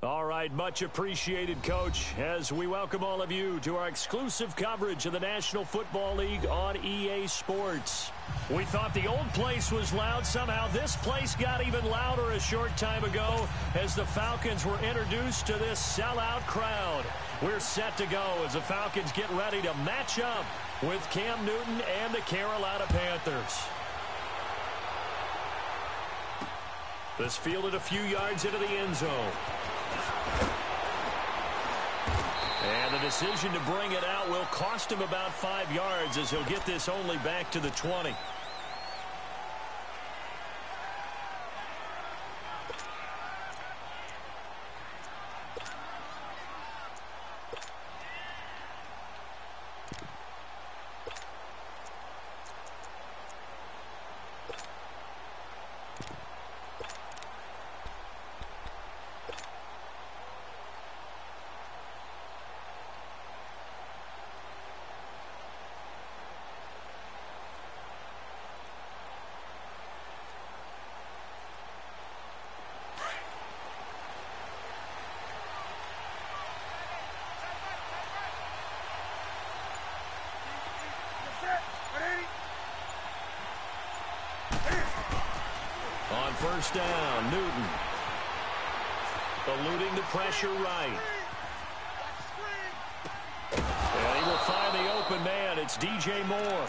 All right, much appreciated, Coach, as we welcome all of you to our exclusive coverage of the National Football League on EA Sports. We thought the old place was loud. Somehow this place got even louder a short time ago as the Falcons were introduced to this sellout crowd. We're set to go as the Falcons get ready to match up with Cam Newton and the Carolina Panthers. This fielded a few yards into the end zone. And the decision to bring it out will cost him about 5 yards as he'll get this only back to the 20. On first down, Newton. Eluding the pressure right. And he will find the open man. It's DJ Moore.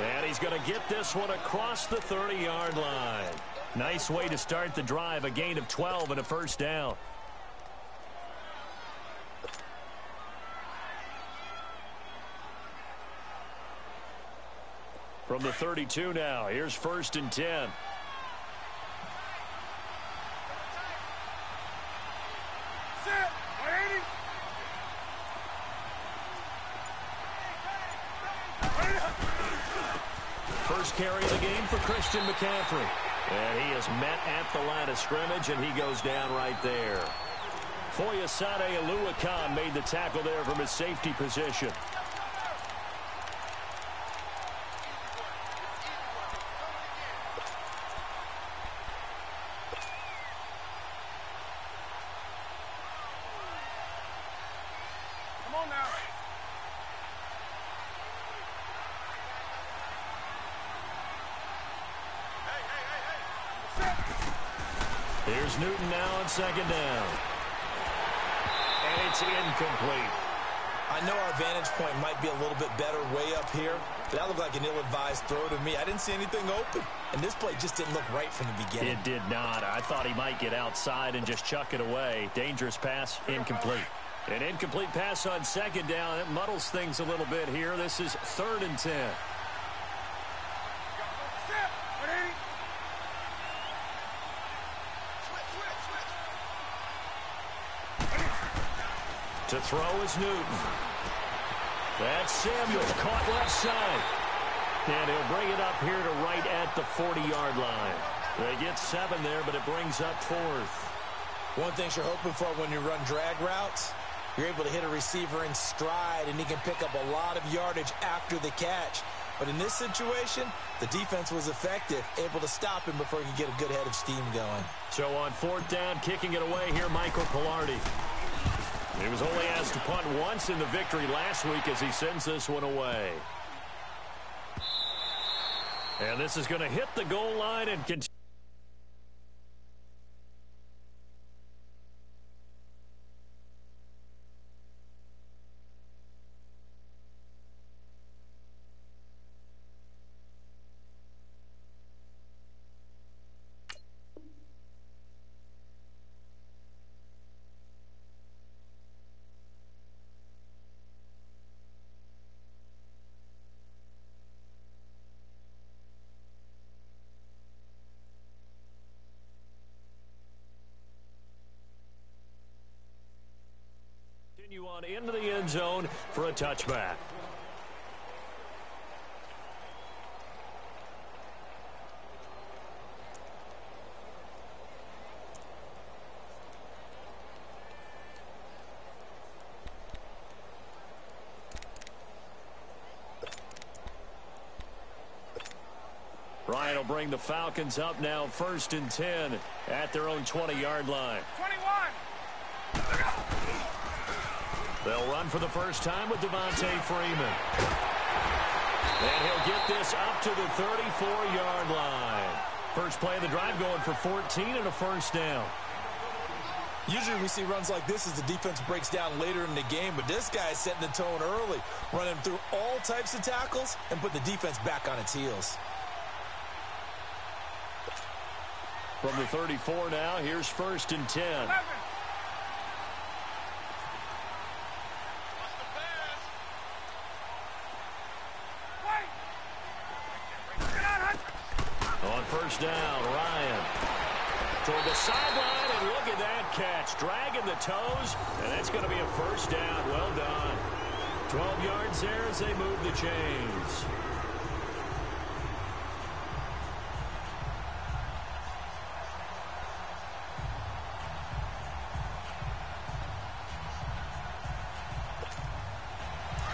And he's going to get this one across the 30-yard line. Nice way to start the drive. A gain of 12 and a first down. From the 32 now, here's first and 10. First carry of the game for Christian McCaffrey. And he is met at the line of scrimmage, and he goes down right there. Foyesade Oluwakan made the tackle there from his safety position. Here's Newton now on second down. And it's incomplete. I know our vantage point might be a little bit better way up here, but that looked like an ill-advised throw to me. I didn't see anything open, and this play just didn't look right from the beginning. It did not. I thought he might get outside and just chuck it away. Dangerous pass, incomplete. An incomplete pass on second down. It muddles things a little bit here. This is 3rd and 10. To throw is Newton. That's Samuel, caught left side. And he'll bring it up here to right at the 40-yard line. They get 7 there, but it brings up 4th. One thing you're hoping for when you run drag routes, you're able to hit a receiver in stride, and he can pick up a lot of yardage after the catch. But in this situation, the defense was effective, able to stop him before he could get a good head of steam going. So on 4th down, kicking it away here, Michael Pilardi. He was only asked to punt once in the victory last week as he sends this one away. And this is going to hit the goal line and continue. On into the end zone for a touchback. Ryan will bring the Falcons up now 1st and 10 at their own 20-yard line. 21. They'll run for the first time with Devontae Freeman. And he'll get this up to the 34-yard line. First play of the drive going for 14 and a first down. Usually we see runs like this as the defense breaks down later in the game, but this guy is setting the tone early, running through all types of tackles and put the defense back on its heels. From the 34 now, here's first and 10. On first down, Ryan toward the sideline, and look at that catch. Dragging the toes, and that's going to be a first down. Well done. 12 yards there as they move the chains.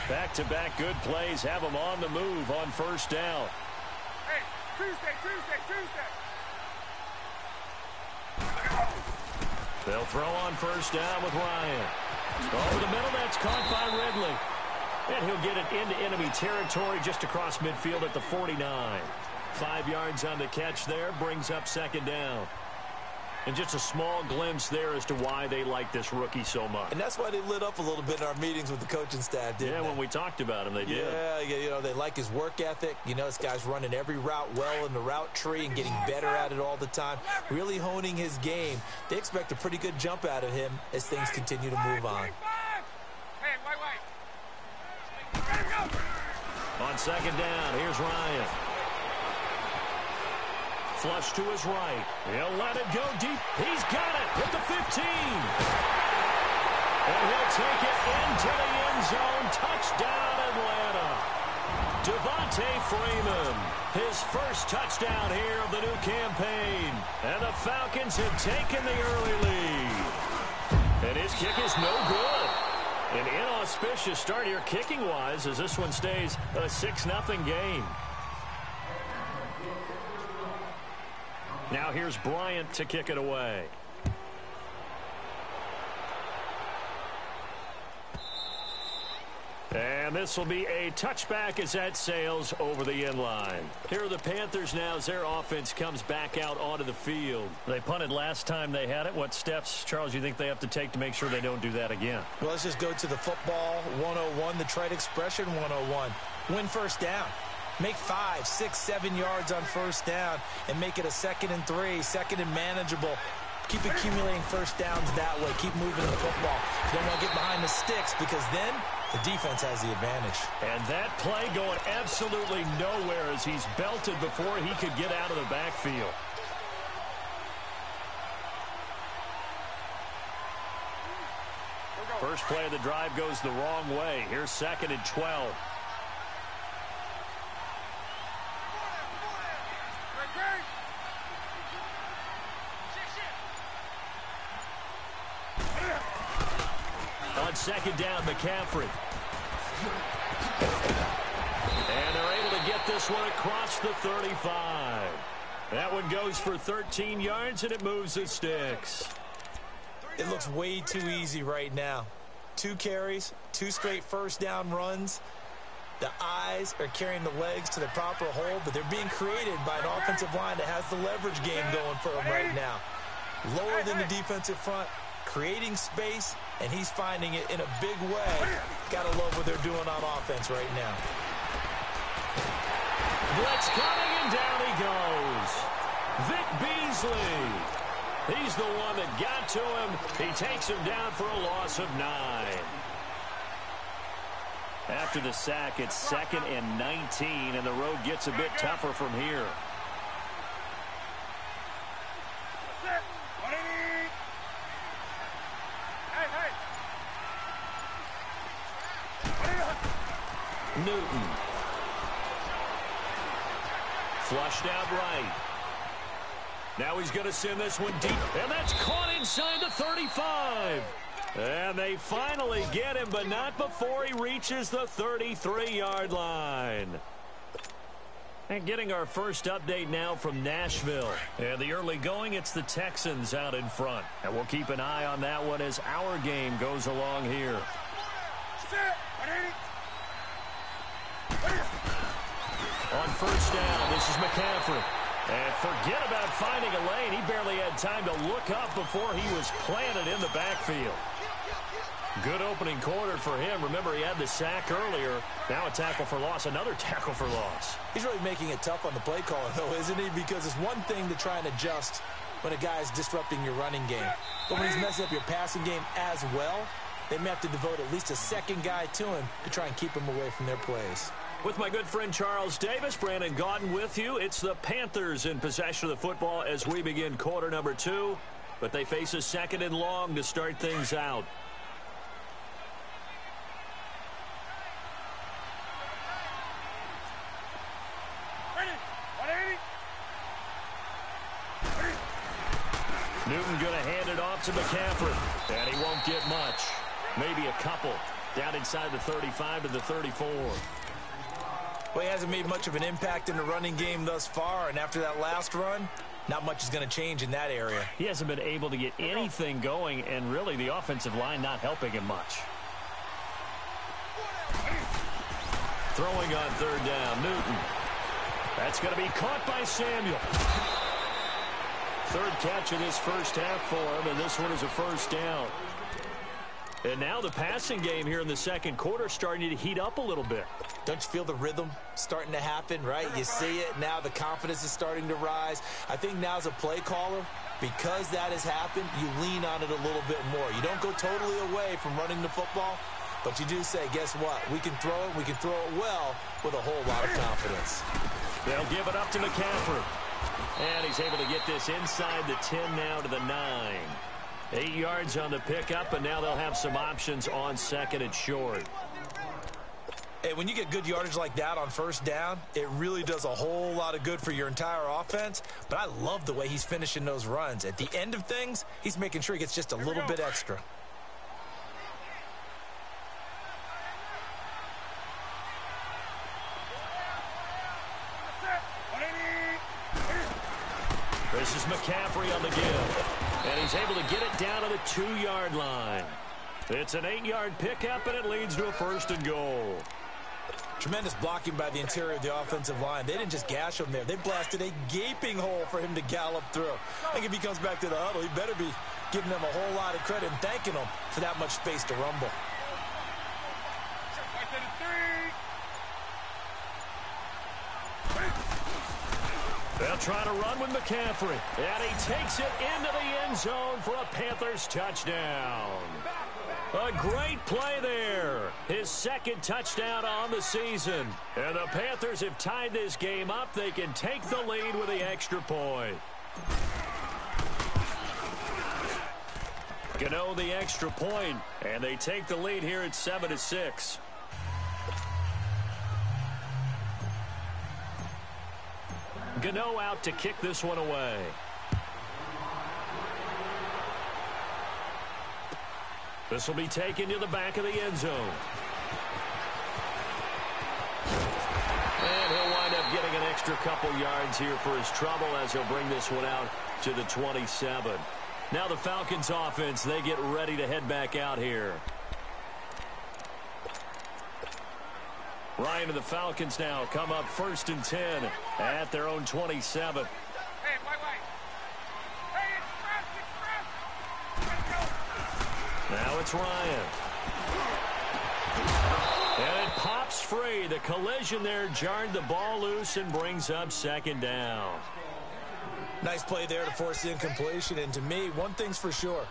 Back-to-back good plays have them on the move on first down. Hey, Tuesday. They'll throw on first down with Ryan. Over the middle, that's caught by Ridley. And he'll get it into enemy territory just across midfield at the 49. 5 yards on the catch there, brings up second down. And just a small glimpse there as to why they like this rookie so much. And that's why they lit up a little bit in our meetings with the coaching staff, didn't they? Yeah, when we talked about him, they did. Yeah, they like his work ethic. You know, this guy's running every route well in the route tree and getting better at it all the time, really honing his game. They expect a pretty good jump out of him as things continue to move on. Hey, wait. On second down, here's Ryan. Flush to his right. He'll let it go deep. He's got it at the 15. And he'll take it into the end zone. Touchdown, Atlanta. Devontae Freeman, his first touchdown here of the new campaign. And the Falcons have taken the early lead. And his kick is no good. An inauspicious start here kicking-wise as this one stays a 6-0 game. Now here's Bryant to kick it away. And this will be a touchback as that sails over the end line. Here are the Panthers now as their offense comes back out onto the field. They punted last time they had it. What steps, Charles, you think they have to take to make sure they don't do that again? Well, let's just go to the football 101, the trite expression 101. Win first down. Make 5, 6, 7 yards on first down and make it a 2nd and 3, 2nd and manageable. Keep accumulating first downs that way. Keep moving the football. You don't want to get behind the sticks because then the defense has the advantage. And that play going absolutely nowhere as he's belted before he could get out of the backfield. First play of the drive goes the wrong way. Here's 2nd and 12. On second down, McCaffrey. And they're able to get this one across the 35. That one goes for 13 yards, and it moves the sticks. It looks way too easy right now. 2 carries, 2 straight first down runs. The eyes are carrying the legs to the proper hold, but they're being created by an offensive line that has the leverage game going for them right now. Lower than the defensive front, creating space, and he's finding it in a big way. Gotta love what they're doing on offense right now. Blitz coming, and down he goes. Vic Beasley. He's the one that got to him. He takes him down for a loss of 9. After the sack, it's 2nd and 19, and the road gets a bit tougher from here. Newton. Flushed out right. Now he's going to send this one deep, and that's caught inside the 35. And they finally get him, but not before he reaches the 33-yard line. And getting our first update now from Nashville. And the early going, it's the Texans out in front. And we'll keep an eye on that one as our game goes along here. On first down, this is McCaffrey. And forget about finding a lane. He barely had time to look up before he was planted in the backfield. Good opening quarter for him. Remember, he had the sack earlier. Now a tackle for loss, another tackle for loss. He's really making it tough on the play caller, though, isn't he? Because it's one thing to try and adjust when a guy's disrupting your running game. But when he's messing up your passing game as well, they may have to devote at least a second guy to him to try and keep him away from their plays. With my good friend Charles Davis, Brandon Gaudin with you. It's the Panthers in possession of the football as we begin quarter number 2. But they face a second and long to start things out. Newton going to hand it off to McCaffrey. And he won't get much. Maybe a couple. Down inside the 35 to the 34. Well, he hasn't made much of an impact in the running game thus far, and after that last run, not much is going to change in that area. He hasn't been able to get anything going, and really the offensive line not helping him much. Throwing on third down, Newton. That's going to be caught by Samuel. Third catch of this first half for him, and this one is a first down. And now the passing game here in the second quarter starting to heat up a little bit. Don't you feel the rhythm starting to happen, right? You see it. Now the confidence is starting to rise. I think now as a play caller, because that has happened, you lean on it a little bit more. You don't go totally away from running the football, but you do say, guess what? We can throw it. We can throw it well with a whole lot of confidence. They'll give it up to McCaffrey. And he's able to get this inside the 10 now to the 9. 8 yards on the pickup, and now they'll have some options on second and short. Hey, when you get good yardage like that on first down, it really does a whole lot of good for your entire offense. But I love the way he's finishing those runs. At the end of things, he's making sure he gets just a little bit extra. This is McCaffrey on the give. And he's able to get it down to the 2-yard line. It's an 8-yard pickup, and it leads to a first and goal. Tremendous blocking by the interior of the offensive line. They didn't just gash him there. They blasted a gaping hole for him to gallop through. I think if he comes back to the huddle, he better be giving them a whole lot of credit and thanking them for that much space to rumble. They'll try to run with McCaffrey. And he takes it into the end zone for a Panthers touchdown. A great play there. His second touchdown on the season. And the Panthers have tied this game up. They can take the lead with the extra point. Gano the extra point, and they take the lead here at 7-6. Gano out to kick this one away. This will be taken to the back of the end zone. And he'll wind up getting an extra couple yards here for his trouble as he'll bring this one out to the 27. Now the Falcons offense, they get ready to head back out here. Ryan and the Falcons now come up 1st and 10 at their own 27. Hey, wait. Hey, express. Now it's Ryan. And it pops free. The collision there jarred the ball loose and brings up 2nd down. Nice play there to force the incompletion. And to me, one thing's for sure.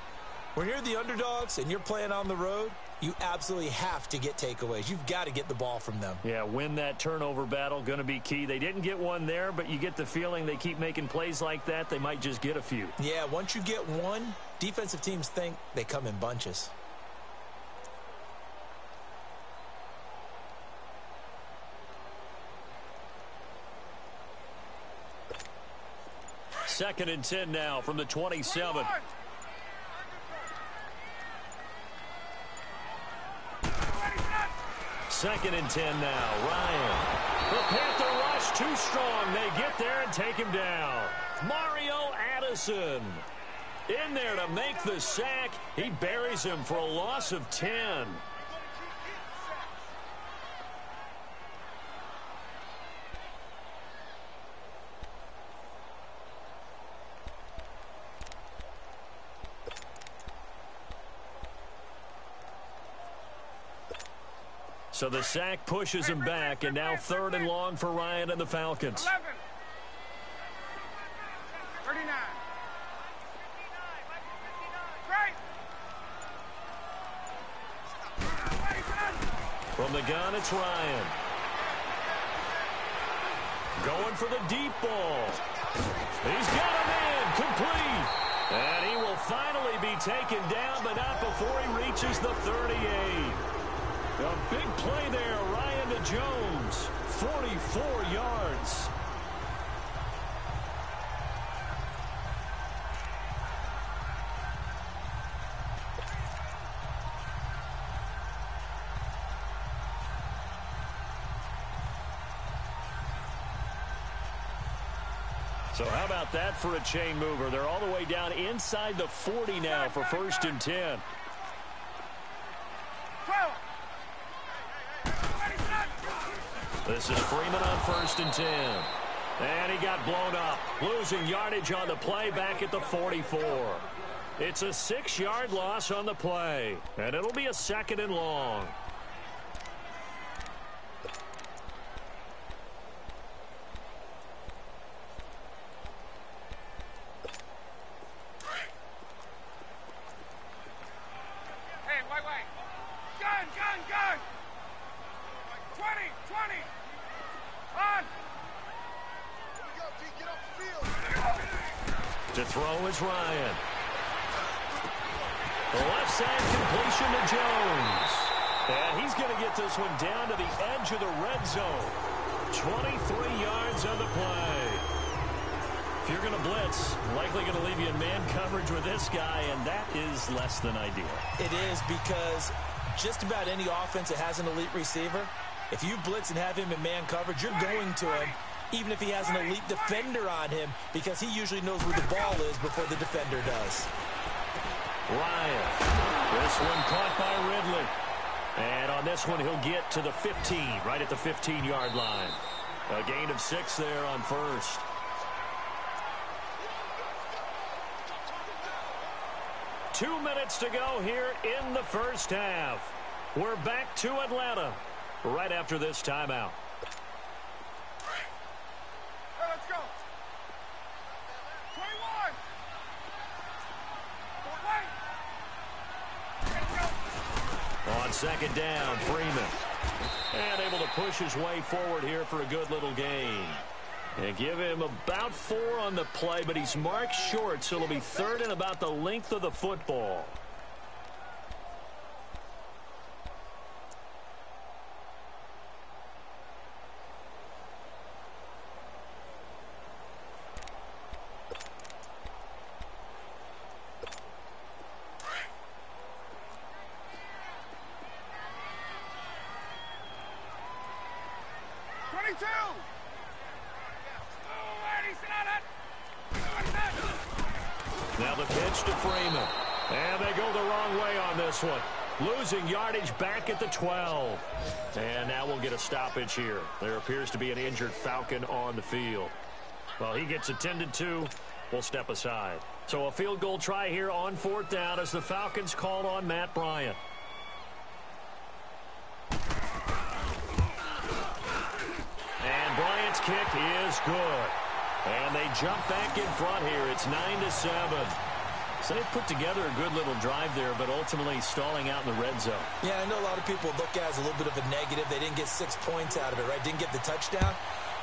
When you're the underdogs and you're playing on the road, you absolutely have to get takeaways. You've got to get the ball from them. Yeah, win that turnover battle, going to be key. They didn't get one there, but you get the feeling they keep making plays like that, they might just get a few. Yeah, once you get one, defensive teams think they come in bunches. Second and 10 now from the 27. Second and 10 now. Ryan. The Panther rush too strong. They get there and take him down. Mario Addison in there to make the sack. He buries him for a loss of 10. So the sack pushes him back, and now 3rd and long for Ryan and the Falcons. 11. 39. Right. From the gun, it's Ryan. Going for the deep ball. He's got a man complete. And he will finally be taken down, but not before he reaches the 38. A big play there, Ryan to Jones. 44 yards. So how about that for a chain mover? They're all the way down inside the 40 now for 1st and 10. 12. This is Freeman on 1st and 10. And he got blown up. Losing yardage on the play back at the 44. It's a 6-yard loss on the play. And it'll be a 2nd and long. Gun! 20! On! To throw is Ryan. The left side completion to Jones. And he's going to get this one down to the edge of the red zone. 23 yards on the play. If you're going to blitz, likely going to leave you in man coverage with this guy, and that is less than ideal. It is, because just about any offense that has an elite receiver, if you blitz and have him in man coverage, you're going to him, even if he has an elite defender on him, because he usually knows where the ball is before the defender does. Ryan. This one caught by Ridley. And on this one, he'll get to the 15, right at the 15-yard line. A gain of 6 there on 1st. Two minutes to go here in the first half. We're back to Atlanta right after this timeout. Hey, let's go. 21. On 2nd down, Freeman. And able to push his way forward here for a good little gain. And give him about 4 on the play, but he's marked short, so it'll be 3rd and about the length of the football. Now the pitch to Freeman. And they go the wrong way on this one. Losing yardage back at the 12. And now we'll get a stoppage here. There appears to be an injured Falcon on the field. Well, he gets attended to. We'll step aside. So a field goal try here on 4th down as the Falcons called on Matt Bryant. And Bryant's kick is good. And they jump back in front here. It's 9-7. So they put together a good little drive there, but ultimately stalling out in the red zone. Yeah, I know a lot of people look at it as a little bit of a negative. They didn't get 6 points out of it, right? Didn't get the touchdown.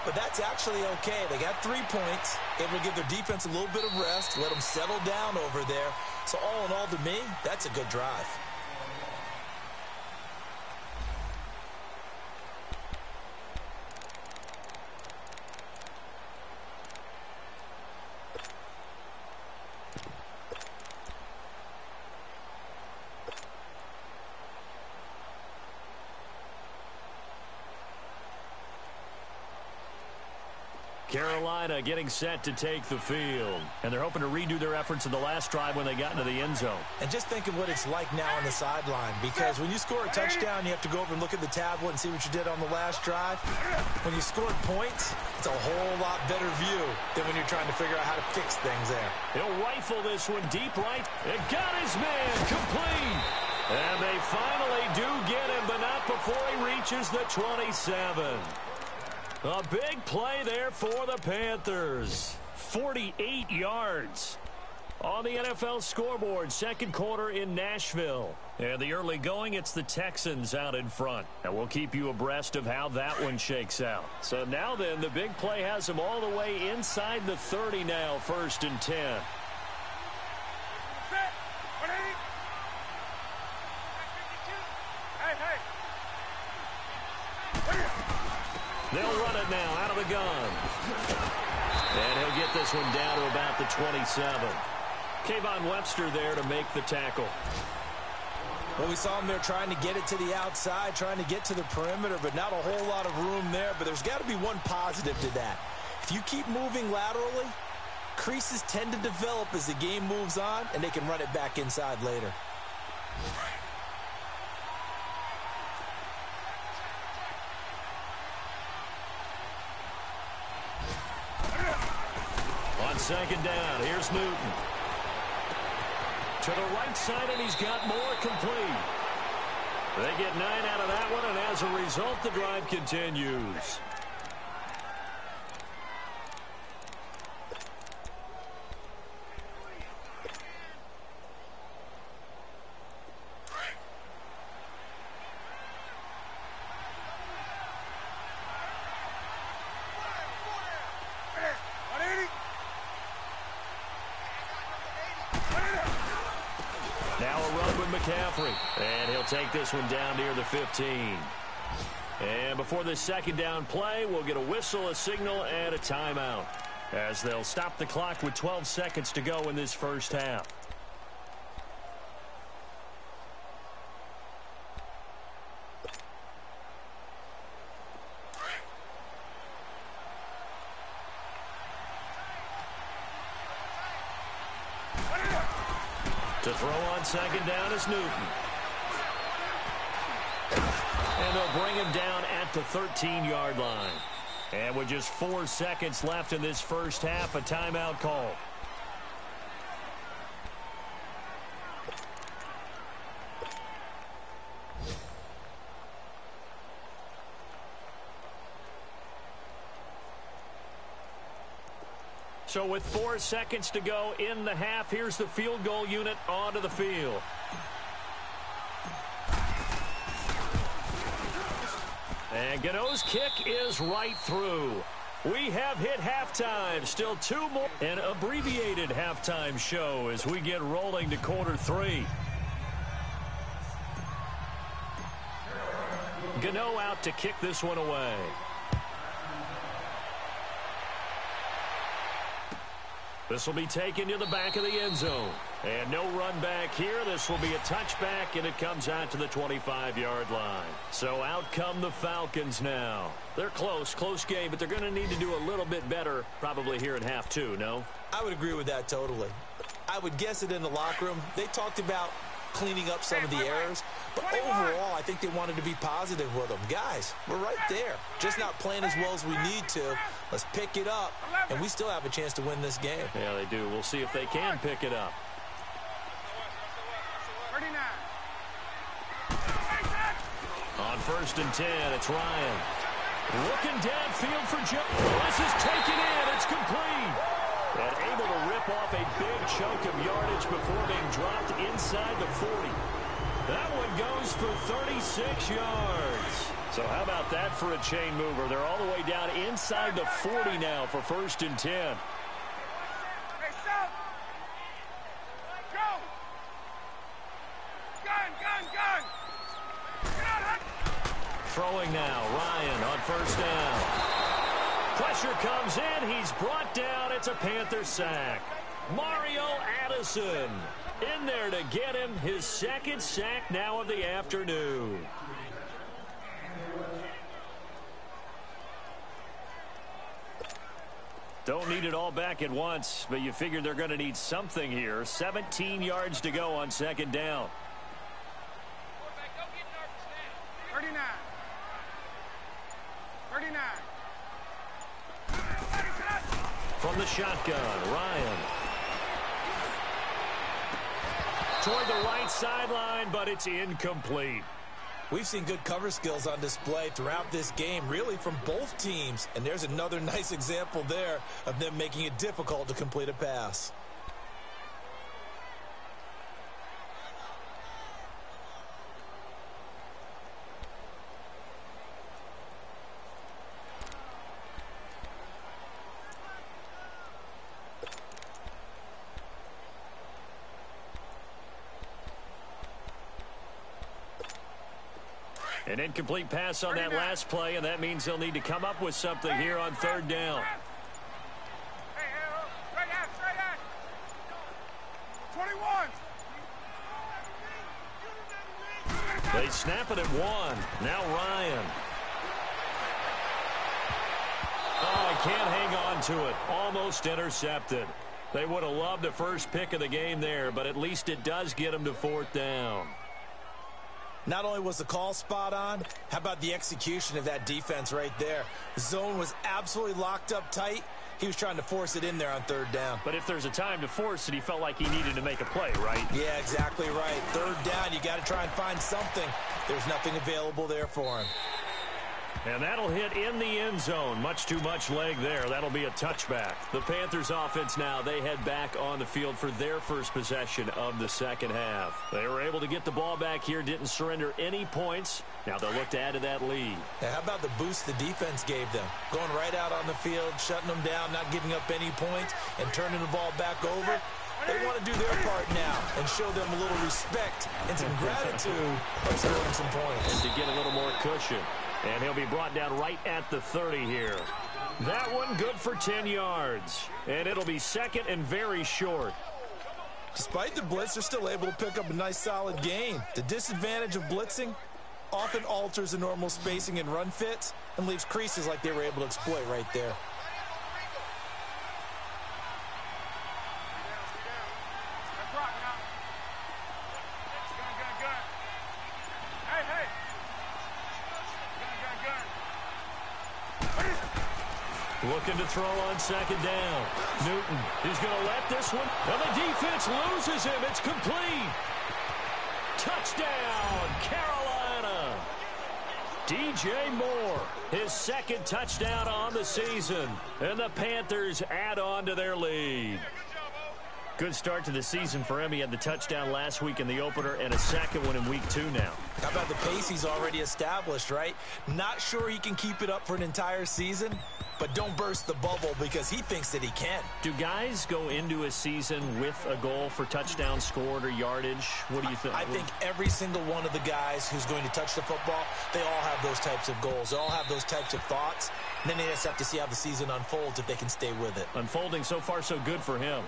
But that's actually okay. They got 3 points, able to give their defense a little bit of rest, let them settle down over there. So all in all, to me, that's a good drive. Carolina getting set to take the field. And they're hoping to redo their efforts in the last drive when they got into the end zone. And just think of what it's like now on the sideline, because when you score a touchdown, you have to go over and look at the tablet and see what you did on the last drive. When you scored points, it's a whole lot better view than when you're trying to figure out how to fix things there. He'll rifle this one deep right. It got his man complete. And they they finally do get him, but not before he reaches the 27. A big play there for the Panthers. 48 yards on the NFL scoreboard. Second quarter in Nashville. And the early going, it's the Texans out in front. And we'll keep you abreast of how that one shakes out. So now then, the big play has them all the way inside the 30 now, 1st and 10. They'll run it now out of the gun. And he'll get this one down to about the 27. Kayvon Webster there to make the tackle. Well, we saw him there trying to get it to the outside, trying to get to the perimeter, but not a whole lot of room there. But there's got to be one positive to that. If you keep moving laterally, creases tend to develop as the game moves on, and they can run it back inside later. On second down, here's Newton. To the right side, and he's got more complete. They get 9 out of that one, and as a result, the drive continues. And he'll take this one down near the 15. And before this second down play, we'll get a whistle, a signal, and a timeout, as they'll stop the clock with 12 seconds to go in this first half. To throw on second down is Newton. And they'll bring him down at the 13-yard line. And with just 4 seconds left in this first half, a timeout call. So with 4 seconds to go in the half, here's the field goal unit onto the field. And Gano's kick is right through. We have hit halftime. Still 2 more. An abbreviated halftime show as we get rolling to quarter 3. Gano out to kick this one away. This will be taken to the back of the end zone. And no run back here. This will be a touchback, and it comes out to the 25-yard line. So out come the Falcons now. They're close game, but they're going to need to do a little bit better probably here in half 2, no? I would agree with that totally. I would guess it in the locker room. They talked about cleaning up some of the errors, but overall, I think they wanted to be positive with them. Guys, we're right there. Just not playing as well as we need to. Let's pick it up, and we still have a chance to win this game. Yeah, they do. We'll see if they can pick it up. 39. On 1st and 10, it's Ryan. Looking downfield for Joe. This is taken in. It's complete. And able to rip off a big chunk of yardage before being dropped inside the 40. That one goes for 36 yards. So how about that for a chain mover? They're all the way down inside the 40 now for 1st and 10. Hey, stop. Go. Gun. Throwing now, Ryan on 1st down. Pressure comes in. He's brought down. It's a Panther sack. Mario Addison in there to get him his 2nd sack now of the afternoon. Don't need it all back at once, but you figure they're going to need something here. 17 yards to go on 2nd down. 39. From the shotgun, Ryan. toward the right sideline, but it's incomplete. We've seen good cover skills on display throughout this game, really from both teams. And there's another nice example there of them making it difficult to complete a pass. An incomplete pass on that last play, and that means they'll need to come up with something here on third down. Straight at. 21. They snap it at 1. Now Ryan. Oh, he can't hang on to it. Almost intercepted. They would have loved the first pick of the game there, but at least it does get them to fourth down. Not only was the call spot on, how about the execution of that defense right there? The zone was absolutely locked up tight. He was trying to force it in there on third down. But if there's a time to force it, he felt like he needed to make a play, right? Yeah, exactly right. Third down, you got to try and find something. There's nothing available there for him. And that'll hit in the end zone. Much too much leg there. That'll be a touchback. The Panthers offense now, they head back on the field for their first possession of the second half. They were able to get the ball back here, didn't surrender any points. Now they'll look to add to that lead. Now, how about the boost the defense gave them? Going right out on the field, shutting them down, not giving up any points, and turning the ball back over. They want to do their part now and show them a little respect and some gratitude by scoring some points. And to get a little more cushion. And he'll be brought down right at the 30 here. That one good for 10 yards. And it'll be second and very short. Despite the blitz, they're still able to pick up a nice solid gain. The disadvantage of blitzing often alters the normal spacing and run fits and leaves creases like they were able to exploit right there. Looking to throw on second down. Newton, he's going to let this one. And the defense loses him. It's complete. Touchdown, Carolina. DJ Moore, his second touchdown on the season. And the Panthers add on to their lead. Good start to the season for him. He had the touchdown last week in the opener and a second one in week 2 now. How about the pace he's already established, right? Not sure he can keep it up for an entire season, but don't burst the bubble because he thinks that he can. Do guys go into a season with a goal for touchdown scored or yardage? What do you think? I think every single one of the guys who's going to touch the football, they all have those types of goals. They all have those types of thoughts. And then they just have to see how the season unfolds if they can stay with it. Unfolding so far so good for him.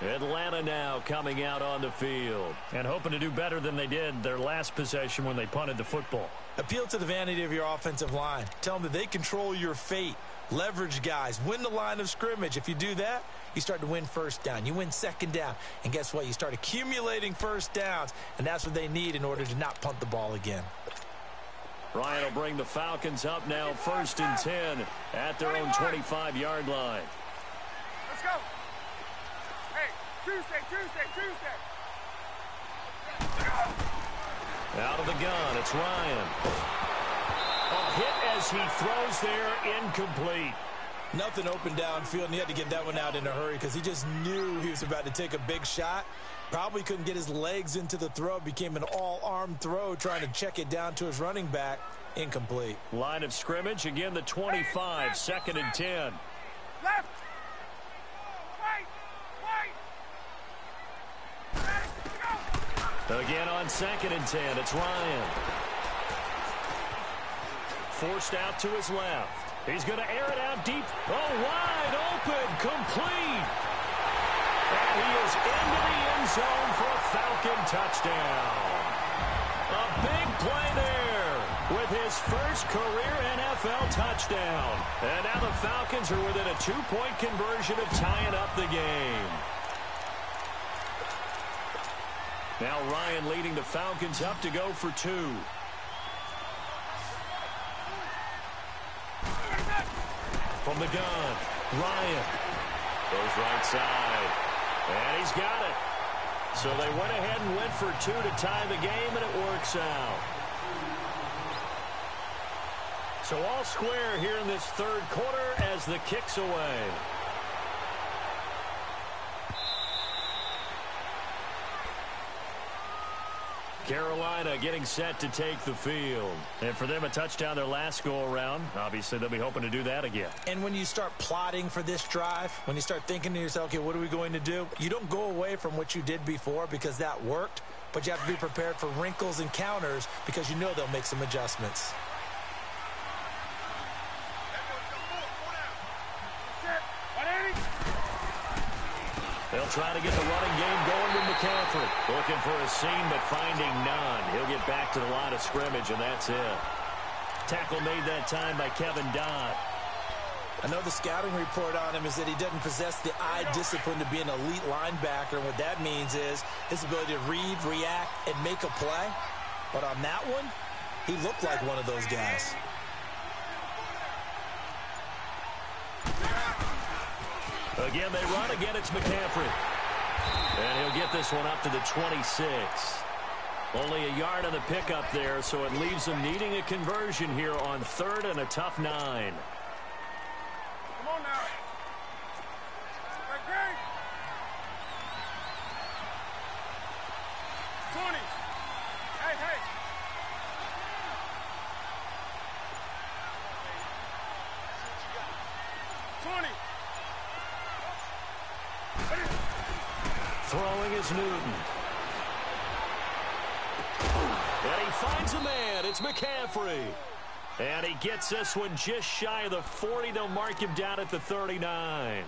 Atlanta now coming out on the field and hoping to do better than they did their last possession when they punted the football. Appeal to the vanity of your offensive line. Tell them that they control your fate. Leverage guys. Win the line of scrimmage. If you do that, you start to win first down. You win second down. And guess what? You start accumulating first downs. And that's what they need in order to not punt the ball again. Ryan will bring the Falcons up now 1st and 10 at their own 25-yard line. Let's go. Hey, Tuesday. Out of the gun, it's Ryan. A hit as he throws there, incomplete. Nothing open downfield, and he had to get that one out in a hurry because he just knew he was about to take a big shot. Probably couldn't get his legs into the throw. Became an all-arm throw trying to check it down to his running back. Incomplete. Line of scrimmage, again the 25, 2nd and 10. Left. Right. Again on 2nd and 10, it's Ryan. Forced out to his left. He's going to air it out deep. Oh, wide open, complete. And he is into the end zone for a Falcon touchdown. A big play there with his first career NFL touchdown. And now the Falcons are within a 2-point conversion of tying up the game. Now Ryan leading the Falcons up to go for 2. From the gun, Ryan goes right side, and he's got it. So they went ahead and went for two to tie the game, and it works out. So all square here in this third quarter as the kick's away. Carolina getting set to take the field. And for them, a touchdown their last go-around. Obviously, they'll be hoping to do that again. And when you start plotting for this drive, when you start thinking to yourself, okay, what are we going to do? You don't go away from what you did before because that worked, but you have to be prepared for wrinkles and counters because you know they'll make some adjustments. They'll try to get the running game going with McCaffrey. Looking for a seam, but finding none. He'll get back to the line of scrimmage, and that's it. Tackle made that time by Kevin Dodd. I know the scouting report on him is that he doesn't possess the eye discipline to be an elite linebacker. And what that means is his ability to read, react, and make a play. But on that one, he looked like one of those guys. Again, they run. Again, it's McCaffrey. And he'll get this one up to the 26. Only a yard on the pickup there, so it leaves them needing a conversion here on 3rd and a tough 9. Come on now. Okay. 20. Hey, hey. Throwing is Newton. And he finds a man. It's McCaffrey. And he gets this one just shy of the 40. They'll mark him down at the 39. I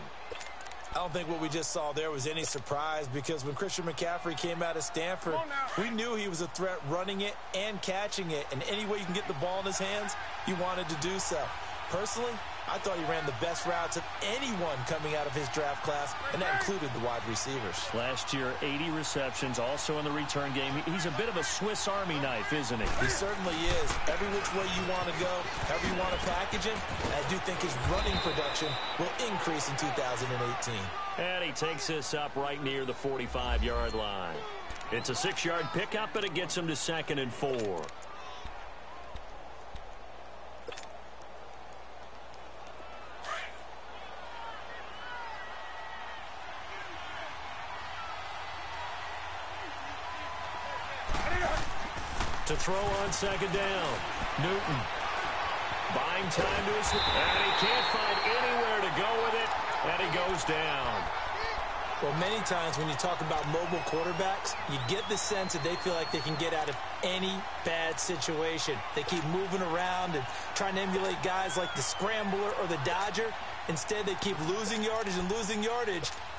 don't think what we just saw there was any surprise because when Christian McCaffrey came out of Stanford, we knew he was a threat running it and catching it. And any way you can get the ball in his hands, he wanted to do so. Personally, I thought he ran the best routes of anyone coming out of his draft class, and that included the wide receivers. Last year, 80 receptions, also in the return game. He's a bit of a Swiss Army knife, isn't he? He certainly is. Every which way you want to go, however you want to package him, I do think his running production will increase in 2018. And he takes this up right near the 45-yard line. It's a 6-yard pickup, and it gets him to 2nd and 4. To throw on 2nd down. Newton buying time to his... And he can't find anywhere to go with it. And he goes down. Well, many times when you talk about mobile quarterbacks, you get the sense that they feel like they can get out of any bad situation. They keep moving around and trying to emulate guys like the Scrambler or the Dodger. Instead, they keep losing yardage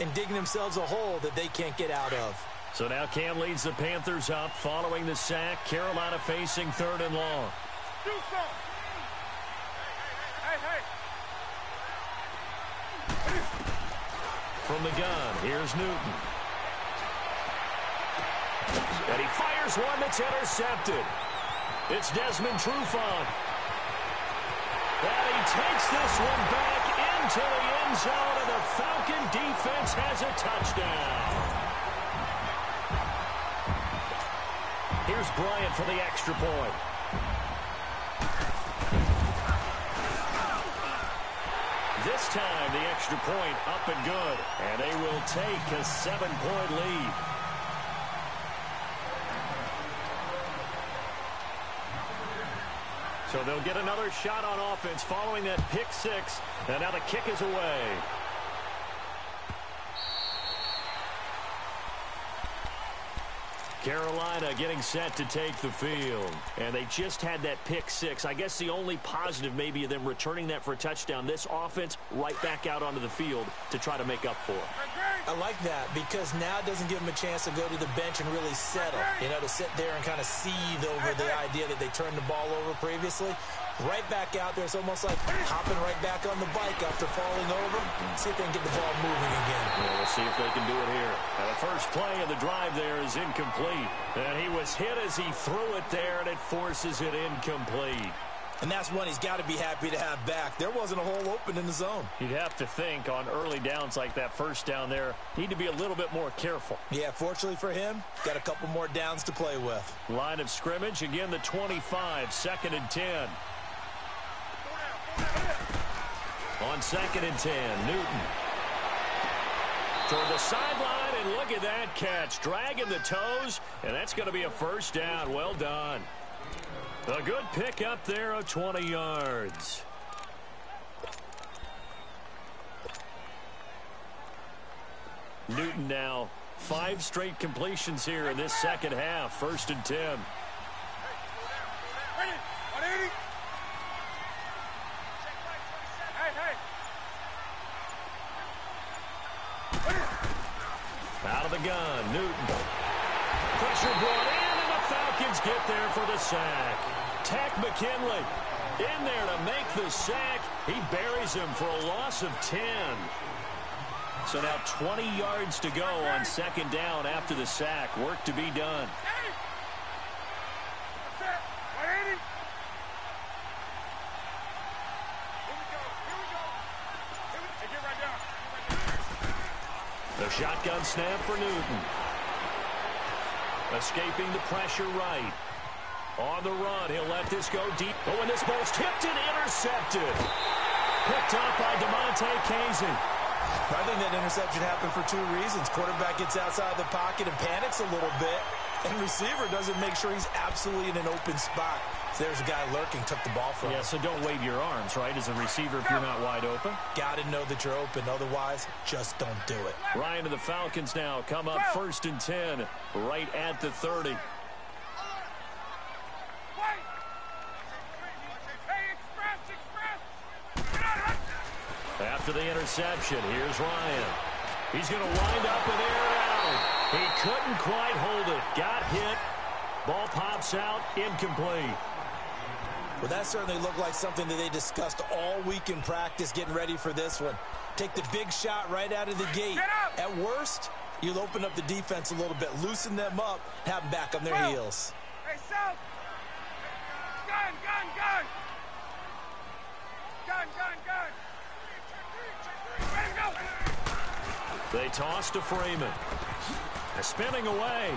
and digging themselves a hole that they can't get out of. So now Cam leads the Panthers up following the sack. Carolina facing 3rd and long. Do something. Hey, hey. From the gun, here's Newton. And he fires one that's intercepted. It's Desmond Trufant. And he takes this one back into the end zone, and the Falcon defense has a touchdown. Here's Bryant for the extra point. This time, the extra point up and good. And they will take a 7-point lead. So they'll get another shot on offense following that pick 6. And now the kick is away. Carolina getting set to take the field. And they just had that pick 6. I guess the only positive maybe of them returning that for a touchdown. This offense right back out onto the field to try to make up for it. I like that because now it doesn't give them a chance to go to the bench and really settle. You know, to sit there and kind of seethe over the idea that they turned the ball over previously. Right back out there. It's almost like hopping right back on the bike after falling over. See if they can get the ball moving again. Yeah, we'll see if they can do it here. Now, the first play of the drive there is incomplete. And he was hit as he threw it there, and it forces it incomplete. And that's one he's got to be happy to have back. There wasn't a hole open in the zone. You'd have to think on early downs like that first down there, need to be a little bit more careful. Yeah, fortunately for him, got a couple more downs to play with. Line of scrimmage, again the 25, 2nd and 10. On 2nd and 10, Newton. Toward the sideline, and look at that catch. Dragging the toes, and that's going to be a first down. Well done. A good pick up there of 20 yards. Newton now 5 straight completions here in this second half. 1st and 10. Out of the gun, Newton. Pressure brought in, and the Falcons get there for the sack. Tack McKinley in there to make the sack. He buries him for a loss of 10. So now 20 yards to go on 2nd down after the sack. Work to be done. The shotgun snap for Newton. Escaping the pressure right. On the run, he'll let this go deep. Oh, and this ball's tipped and intercepted. Picked up by DeMonte Casey. I think that interception happened for 2 reasons. Quarterback gets outside the pocket and panics a little bit. And receiver doesn't make sure he's absolutely in an open spot. So there's a guy lurking, took the ball from him. Yeah, so don't wave your arms, right, as a receiver if you're not wide open. Got to know that you're open. Otherwise, just don't do it. Ryan to the Falcons now come up 1st and 10 right at the 30. After the interception, here's Ryan. He's going to wind up and air it out. He couldn't quite hold it. Got hit. Ball pops out. Incomplete. Well, that certainly looked like something that they discussed all week in practice getting ready for this one. Take the big shot right out of the gate. At worst, you'll open up the defense a little bit, loosen them up, have them back on their heels. Hey, South! Gun, gun, gun! Gun, gun, gun! Ready to go! They toss to Freeman. Spinning away.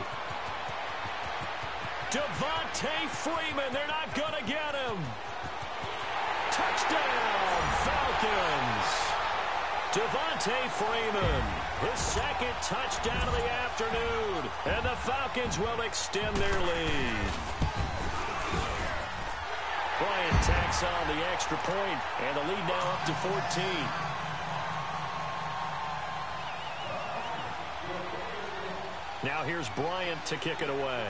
Devontae Freeman. They're not going to get him. Touchdown, Falcons. Devontae Freeman. His 2nd touchdown of the afternoon. And the Falcons will extend their lead. Bryant tacks on the extra point, and the lead now up to 14. Now here's Bryant to kick it away.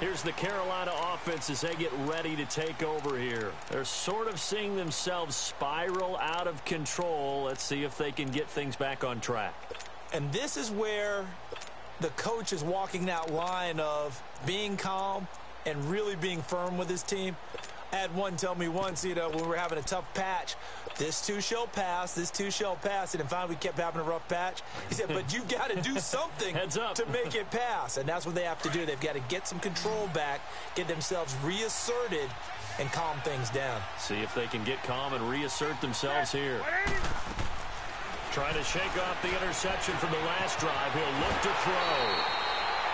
Here's the Carolina offense as they get ready to take over here. They're sort of seeing themselves spiral out of control. Let's see if they can get things back on track. And this is where the coach is walking that line of being calm and really being firm with his team. I had one tell me once, when we were having a tough patch, this too shall pass, this too shall pass. And finally, we kept having a rough patch. He said, but you've got to do something to make it pass. And that's what they have to do. They've got to get some control back, get themselves reasserted, and calm things down. See if they can get calm and reassert themselves here. Trying to shake off the interception from the last drive. He'll look to throw.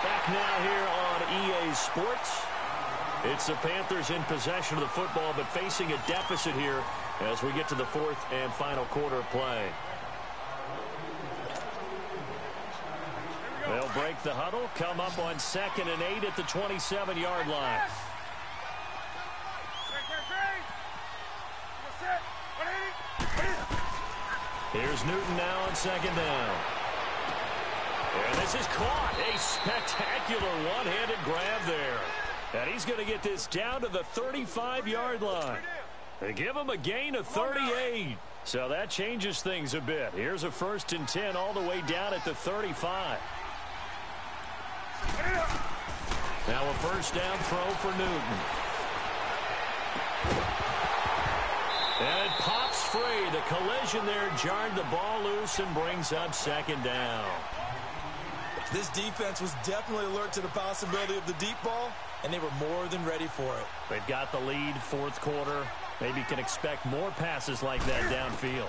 Back now here on EA Sports. It's the Panthers in possession of the football, but facing a deficit here as we get to the 4th and final quarter of play. They'll break the huddle, come up on 2nd and 8 at the 27-yard line. Here's Newton now on 2nd down. And this is caught. A spectacular one-handed grab there. And he's going to get this down to the 35-yard line. They give him a gain of 38. So that changes things a bit. Here's a 1st and 10 all the way down at the 35. Now a 1st down throw for Newton. And it pops free. The collision there jarred the ball loose and brings up 2nd down. This defense was definitely alert to the possibility of the deep ball, and they were more than ready for it. They've got the lead, fourth quarter. Maybe can expect more passes like that downfield.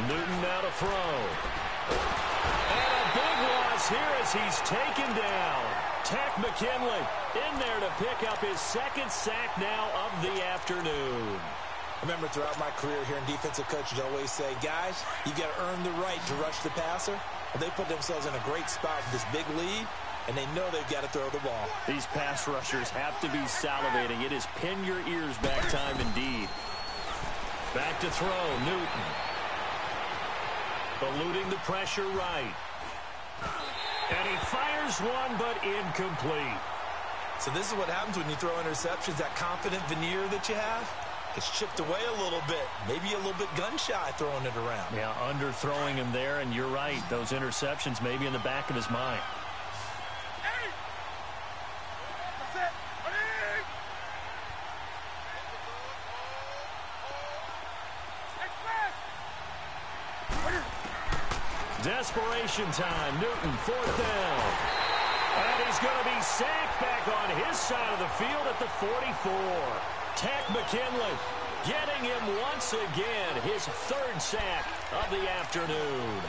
Newton now to throw. And a big loss here as he's taken down. Tech McKinley in there to pick up his second sack now of the afternoon. Remember, throughout my career here in defensive coaches always say, guys, you got to earn the right to rush the passer. Well, they put themselves in a great spot with this big lead, and they know they've got to throw the ball. These pass rushers have to be salivating. It is pin your ears back time indeed. Back to throw, Newton. Eluding the pressure right. And he fires one, but incomplete. So this is what happens when you throw interceptions. That confident veneer that you have, it's chipped away a little bit. Maybe a little bit gun-shy throwing it around. Yeah, underthrowing him there, and you're right. Those interceptions maybe in the back of his mind. Desperation time. Newton, fourth down. And he's going to be sacked back on his side of the field at the 44. Tech McKinley getting him once again, his third sack of the afternoon.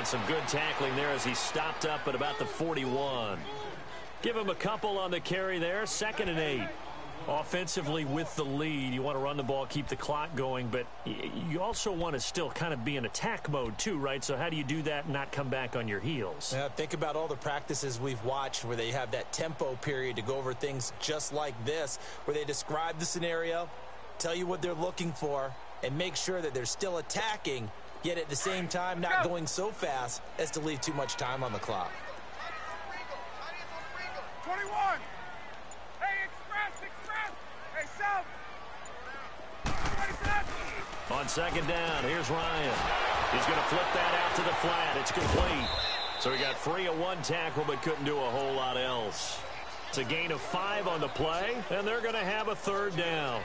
Some good tackling there as he stopped up at about the 41. Give him a couple on the carry there. 2nd and 8. Offensively with the lead, you want to run the ball, keep the clock going, but you also want to still kind of be in attack mode too, right? So how do you do that and not come back on your heels? Yeah, think about all the practices we've watched where they have that tempo period to go over things just like this, where they describe the scenario, tell you what they're looking for, and make sure that they're still attacking, yet at the same time not going so fast as to leave too much time on the clock. 21. Hey, express. Hey, South. 27. On 2nd down, here's Ryan. He's going to flip that out to the flat. It's complete. So he got free of one tackle but couldn't do a whole lot else. It's a gain of 5 on the play, and they're going to have a 3rd down.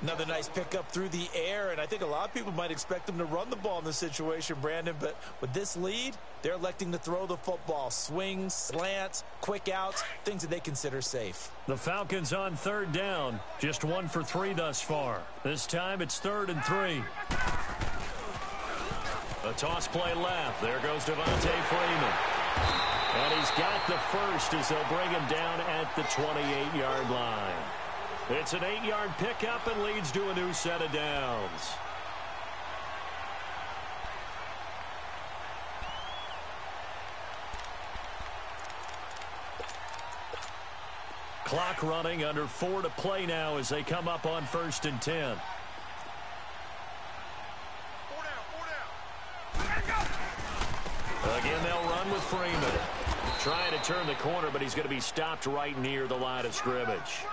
Another nice pickup through the air, and I think a lot of people might expect them to run the ball in this situation, Brandon, but with this lead, they're electing to throw the football. Swings, slants, quick outs, things that they consider safe. The Falcons on 3rd down, just 1 for 3 thus far. This time it's 3rd and 3. A toss play left. There goes Devontae Freeman. And he's got the first as they'll bring him down at the 28-yard line. It's an 8-yard pickup and leads to a new set of downs. Clock running, under 4 to play now as they come up on 1st and 10. Again, they'll run with Freeman. Trying to turn the corner, but he's going to be stopped right near the line of scrimmage.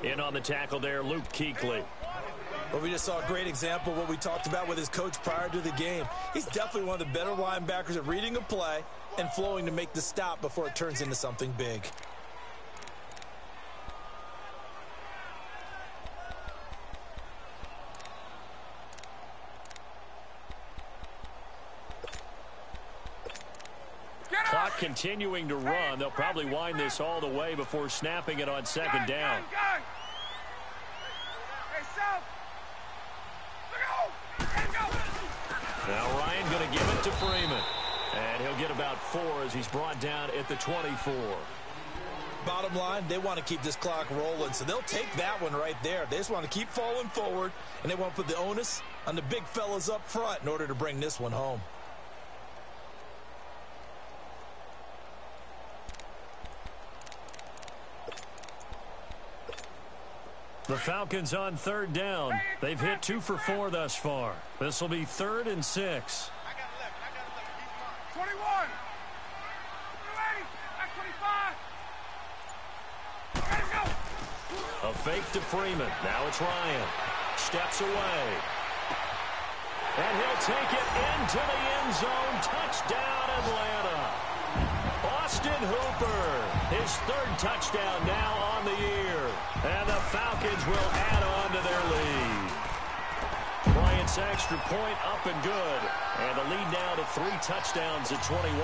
In on the tackle there, Luke Kuechly. Well, we just saw a great example of what we talked about with his coach prior to the game. He's definitely one of the better linebackers at reading a play and flowing to make the stop before it turns into something big. Clock continuing to run. They'll probably wind this all the way before snapping it on 2nd down. Now Ryan going to give it to Freeman. And he'll get about 4 as he's brought down at the 24. Bottom line, they want to keep this clock rolling, so they'll take that one right there. They just want to keep falling forward, and they want to put the onus on the big fellas up front in order to bring this one home. The Falcons on 3rd down. They've hit 2 for 4 thus far. This will be 3rd and 6. 21. 25. A fake to Freeman. Now it's Ryan. Steps away. And he'll take it into the end zone. Touchdown, Atlanta. Austin Hooper, his third touchdown now on the year. And the Falcons will add on to their lead. Bryant's extra point up and good. And the lead now to 3 touchdowns at 21.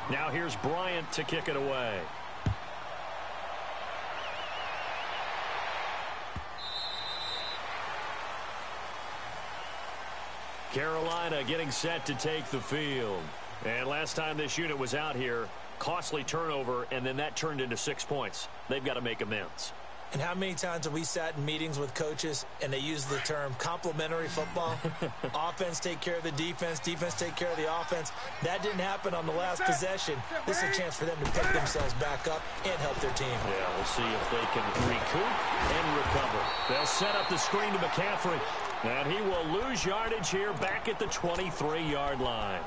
Now here's Bryant to kick it away. Carolina getting set to take the field. And last time this unit was out here, costly turnover, and then that turned into 6 points. They've got to make amends. And how many times have we sat in meetings with coaches and they use the term complementary football? Offense take care of the defense, defense take care of the offense. That didn't happen on the last possession. This is a chance for them to pick themselves back up and help their team. Yeah, we'll see if they can recoup and recover. They'll set up the screen to McCaffrey. And he will lose yardage here back at the 23-yard line.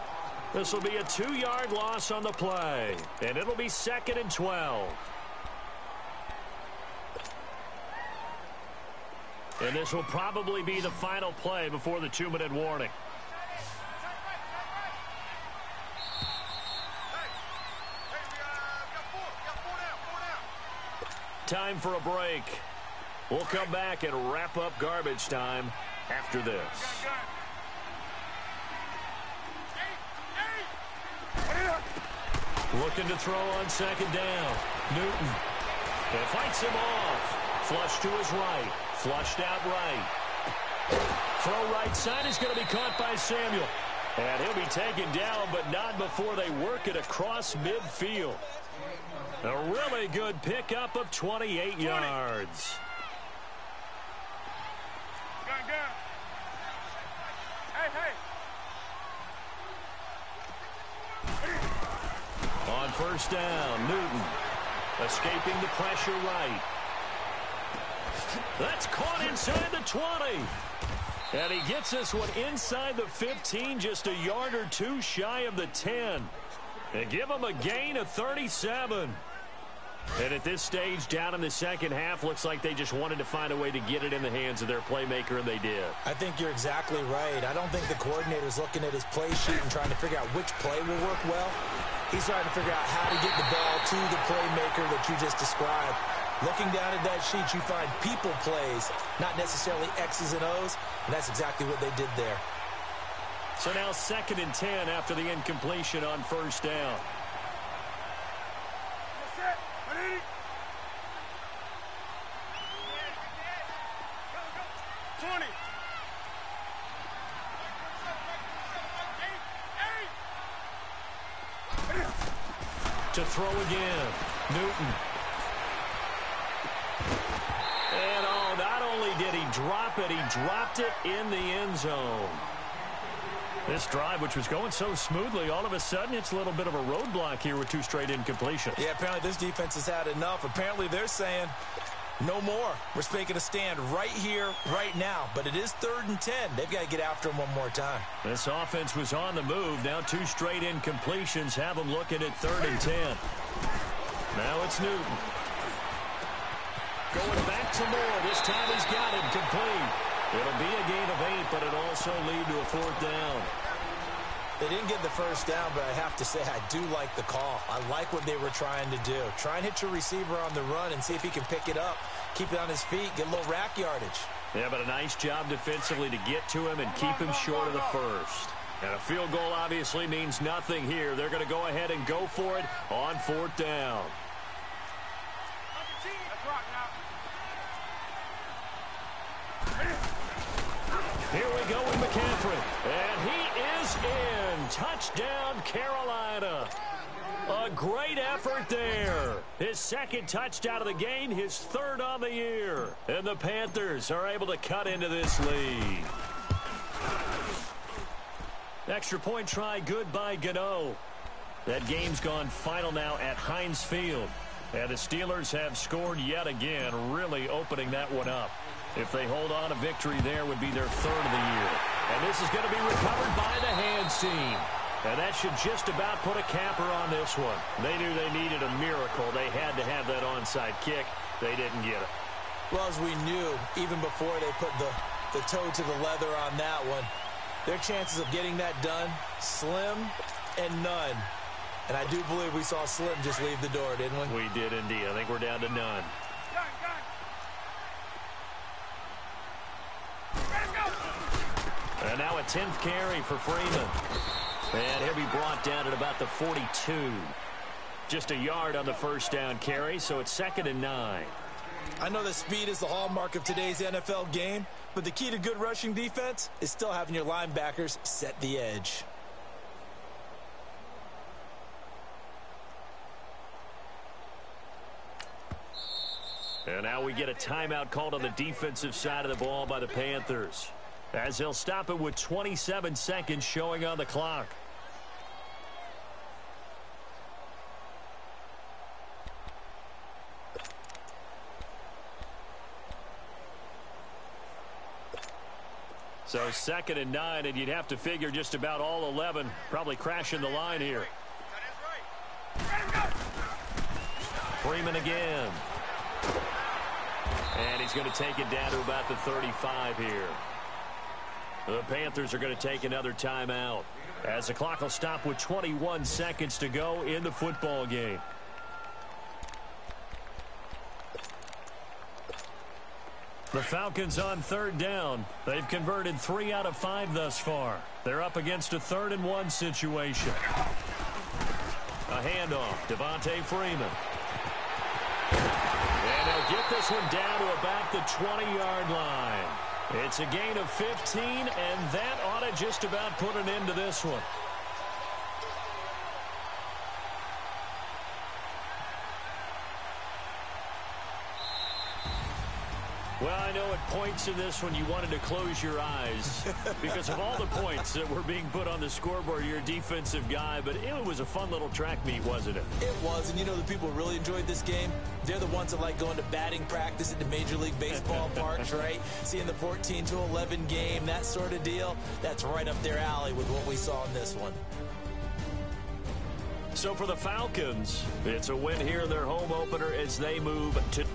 This will be a 2-yard loss on the play. And it'll be 2nd and 12. And this will probably be the final play before the 2-minute warning. Time for a break. We'll come back and wrap up garbage time after this. Looking to throw on 2nd down. Newton. And fights him off. Flush to his right. Flushed out right. Throw right side is going to be caught by Samuel. And he'll be taken down, but not before they work it across midfield. A really good pickup of 28 yards. On 1st down, Newton escaping the pressure right. That's caught inside the 20. And he gets this one inside the 15, just a yard or 2 shy of the 10. And give him a gain of 37. And at this stage, down in the second half, looks like they just wanted to find a way to get it in the hands of their playmaker, and they did. I think you're exactly right. I don't think the coordinator's looking at his play sheet and trying to figure out which play will work well. He's trying to figure out how to get the ball to the playmaker that you just described. Looking down at that sheet, you find people plays, not necessarily X's and O's, and that's exactly what they did there. So now 2nd and 10 after the incompletion on 1st down. To throw again, Newton. And not only did he drop it, he dropped it in the end zone. This drive, which was going so smoothly, all of a sudden it's a little bit of a roadblock here with 2 straight incompletions. Yeah, apparently this defense has had enough. Apparently they're saying no more. We're making a stand right here, right now. But it is 3rd and 10. They've got to get after him one more time. This offense was on the move. Now 2 straight incompletions have them looking at 3rd and 10. Now it's Newton. Going back to Moore. This time he's got it complete. It'll be a gain of 8, but it'll also lead to a 4th down. They didn't get the 1st down, but I have to say I do like the call. I like what they were trying to do. Try and hit your receiver on the run and see if he can pick it up. Keep it on his feet, get a little rack yardage. Yeah, but a nice job defensively to get to him and keep him short of the 1st. And a field goal obviously means nothing here. They're going to go ahead and go for it on 4th down. Here we go with McCaffrey. And he is in. Touchdown, Carolina. A great effort there. His 2nd touchdown of the game, his 3rd on the year. And the Panthers are able to cut into this lead. Extra point try good by Gano. That game's gone final now at Heinz Field. And the Steelers have scored yet again, really opening that one up. If they hold on, a victory there would be their 3rd of the year. And this is going to be recovered by the hands team. And that should just about put a capper on this one. They knew they needed a miracle. They had to have that onside kick. They didn't get it. Well, as we knew, even before they put the toe to the leather on that one, their chances of getting that done, slim and none. And I do believe we saw Slim just leave the door, didn't we? We did indeed. I think we're down to none. And now a 10th carry for Freeman. And he'll be brought down at about the 42. Just a yard on the first down carry, so it's 2nd and 9. I know that speed is the hallmark of today's NFL game, but the key to good rushing defense is still having your linebackers set the edge. And now we get a timeout called on the defensive side of the ball by the Panthers, as they'll stop it with 27 seconds showing on the clock. So 2nd and 9, and you'd have to figure just about all 11 probably crashing the line here. Freeman again. And he's going to take it down to about the 35 here. The Panthers are going to take another timeout, as the clock will stop with 21 seconds to go in the football game. The Falcons on 3rd down. They've converted 3 out of 5 thus far. They're up against a 3rd and 1 situation. A handoff, Devontae Freeman. And they'll get this one down to about the 20-yard line. It's a gain of 15, and that ought to just about put an end to this one. Well, I know at points in this one you wanted to close your eyes because of all the points that were being put on the scoreboard. You're a defensive guy, but it was a fun little track meet, wasn't it? It was, and you know the people who really enjoyed this game? They're the ones that like going to batting practice at the Major League Baseball parks, right? Seeing the 14-11 game, that sort of deal, that's right up their alley with what we saw in this one. So for the Falcons, it's a win here in their home opener as they move to...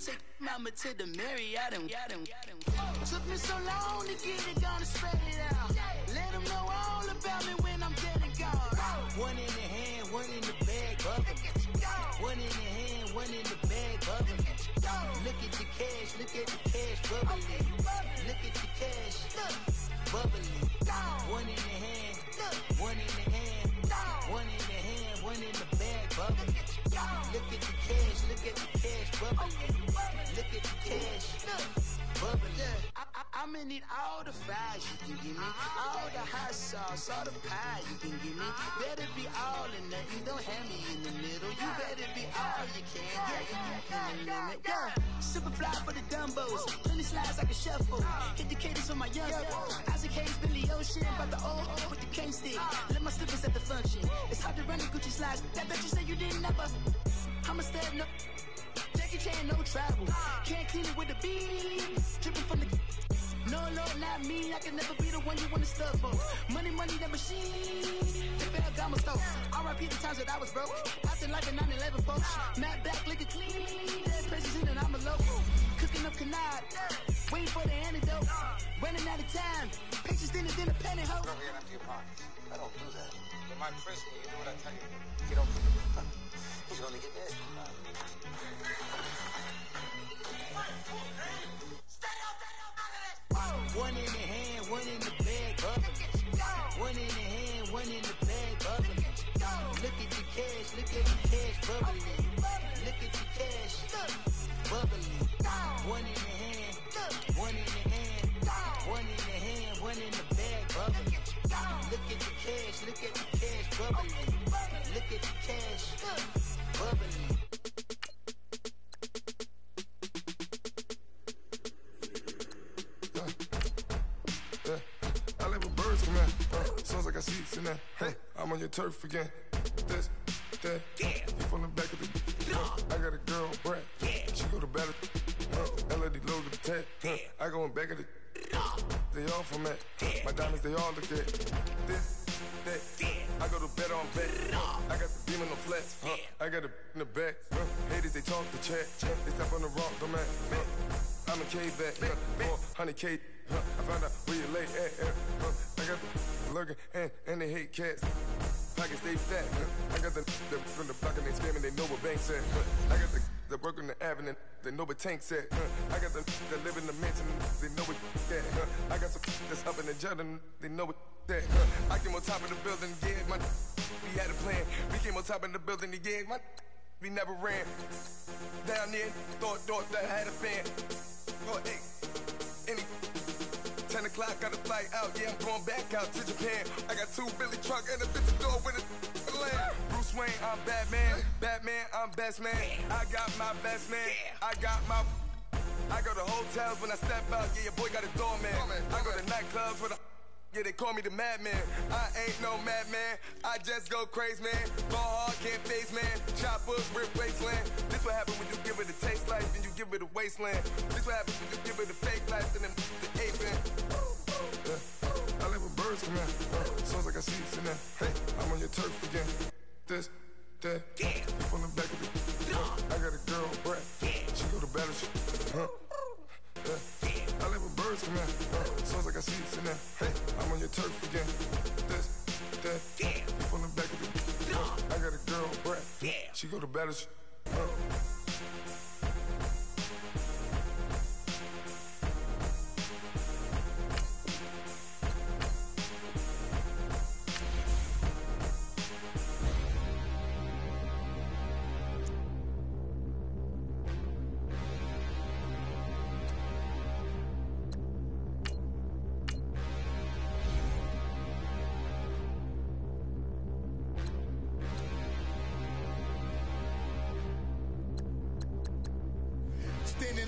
Take mama to the Marriott and took me so long to get it gonna spread it out. Let them know all about me when I'm dead and gone. One in the hand, one in the bag, bubbling. One in the hand, one in the bag, bubbling. Look at the cash, bubbling. Look at the cash, bubbling. One in the hand, one in the hand, one in the hand, one in the bag, bubbling. Look at the cash, bubbling. Look at the cash, bubbling. I'ma need all the fries you can give me, all the hot sauce, all the pie you can give me. Better be all or nothing, don't have me in the middle. You better be all you can, yeah. Super fly for the Dumbos, plenty slides like a shuffle. Hit the cadence on my young Isaac Hayes, Billy Ocean, about the old with the cane stick. Let my slippers at the function. It's hard to run the Gucci slides. That you said you didn't never. I'm a step no. Jackie Chan, no travel. Can't clean it with the beat. Dripping from the. No, Lord, not me. I can never be the one you want to stuff for. Money, that machine. The bell got my stove. R.I.P. the times that I was broke. Acting like a 9/11 folks. Matte back, looking clean. Dead presents in and I'm a local. Cooking up canard. Waiting for the antidote. Running out of time. Patience thinner than a pantyhose. Don't get empty your pockets. I don't do that. In my prison, you do what I tell you. Get over. He's gonna get this. One in the hand, one in the bag, bubbling. One in the hand, one in the bag, bubbling. Look at the cash, bubbling. Look at the cash, bubbling. One in the hand, one in the hand, one in the hand, one in the bag, bubbling. Look at the cash, bubbling. Look at the cash, bubbling. I live with birds come out. Sounds like I see it in that. I'm on your turf again. This, that. You from the back of the. I got a girl, Brad. She go to battle. LAD low to the tag. I go in back of the. They all from that. My diamonds, they all look at. This, that. I go to bed on bed. I got the beam in the flats. I got it in the back. Haters, they talk the chat. They step on the rock, don't man. I'm a K-back. 400K. I found out where you lay at. I got the lurking and they hate cats. Pockets stay fat. I got the from the block and they scamming, they know what banks at. I got the work on the avenue, they know what tanks at. I got the that live in the mansion, they know what that. I got some that's up in the jungle, they know what that. I came on top of the building, yeah, we had a plan. We came on top of the building, yeah, we never ran. Down there, thought that I had a fan. Oh, hey, any 10 o'clock, got a flight out, yeah, I'm going back out to Japan. I got 2 Billy truck and a bitch door with a land. Bruce Wayne, I'm Batman. Batman, I'm best man. I got my best man. I go to hotels when I step out, yeah, your boy got a doorman. I go to nightclubs with a. Yeah, they call me the madman. I ain't no madman. I just go crazy, man. Ball hard, can't face, man. Choppers, rip wasteland. This what happens when you give it a taste life and you give it a wasteland. This what happens when you give it a fake life and then the ape in. I live with birds come out. Sounds like I see it in there. Hey, I'm on your turf again. This, that. You from the back of the. I got a girl, Brad. She go to battle shit. I live with birds come out. Sounds like I see it in there. Hey, I'm on your turf again. This, that. You from the back of the. I got a girl, Brad. She go to battle shit.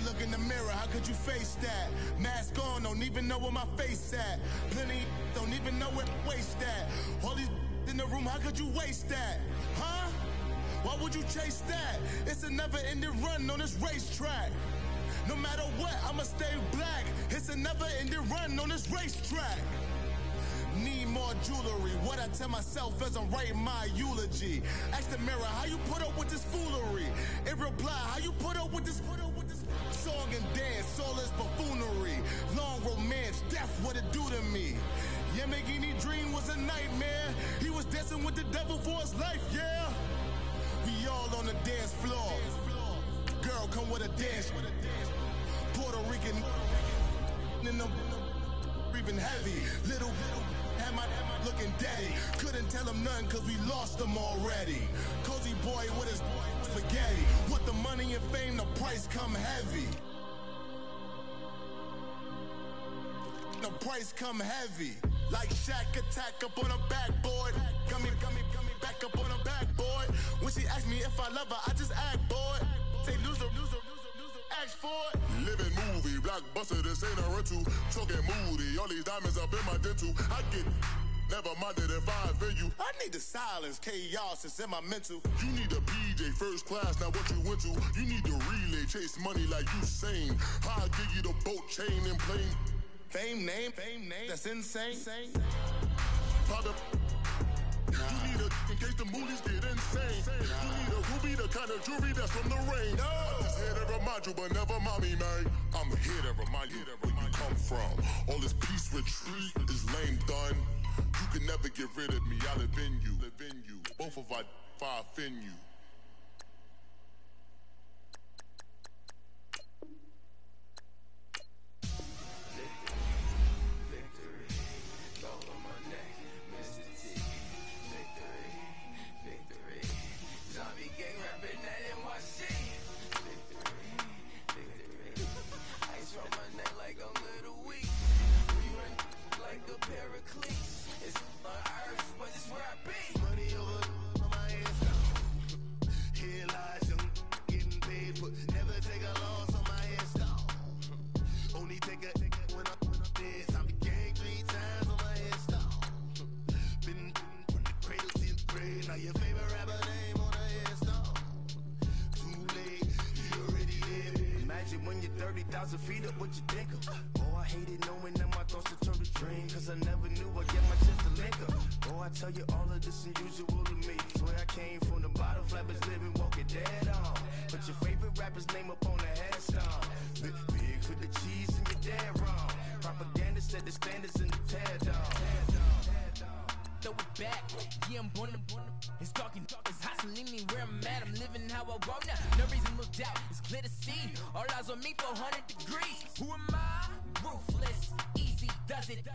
Look in the mirror, how could you face that? Mask on, don't even know where my face at. Plenty don't even know where waist at. All these in the room, how could you waste that? Huh? Why would you chase that? It's a never-ending run on this racetrack. No matter what, I'ma stay black. It's a never-ending run on this racetrack. Need more jewelry. What I tell myself as I'm writing my eulogy. Ask the mirror, how you put up with this foolery? It reply, how you put up with this song and dance, all this buffoonery. Long romance, death, what it do to me? Yamagini dream was a nightmare. He was dancing with the devil for his life, yeah. We all on the dance floor. Girl, come with a dance. Puerto Rican in the breathing heavy. Little had my looking daddy. Couldn't tell him nothing cause we lost him already. Cozy boy with his spaghetti. With the money and fame, the price come heavy. price come heavy. Like Shaq attack up on a backboard. Gummy, back up on a backboard. When she asked me if I love her, I just act bored. Say loser, ask for it. Living movie, blockbuster, this ain't a rental. Talking moody, all these diamonds up in my dental. I get never minded if I offend you. I need the silence, chaos is in my mental. You need a PJ, first class, not what you went to. You need the relay, chase money like you sane. I'll give you the boat, chain, and plane. Fame name, that's insane. Private. You need a, in case the movies get insane. You need a ruby, the kind of jewelry that's from the rain. No. I'm just here to remind you, but never mommy, man. I'm here to remind you where you come from. All this peace retreat is lame done. You can never get rid of me, I live in you. Both of our fire offend you. Feet up, what you think of? Oh, I hated knowing that my thoughts would turn to dream. Cause I never knew I'd get my chance to link up. Oh, I tell you all of this unusual to me. Swear I came from the bottom, flappers living, walking dead on. Put your favorite rapper's name up on the headstone. Big with the cheese and you're dead wrong. Propaganda set the standards in the tear down. Throw it back, yeah, I'm born to. It's talking, it's hustling me where I'm at. I'm living how I want now. No reason to doubt, it's clear to see. All eyes on me, 400 degrees. Who am I? Ruthless, easy, does it.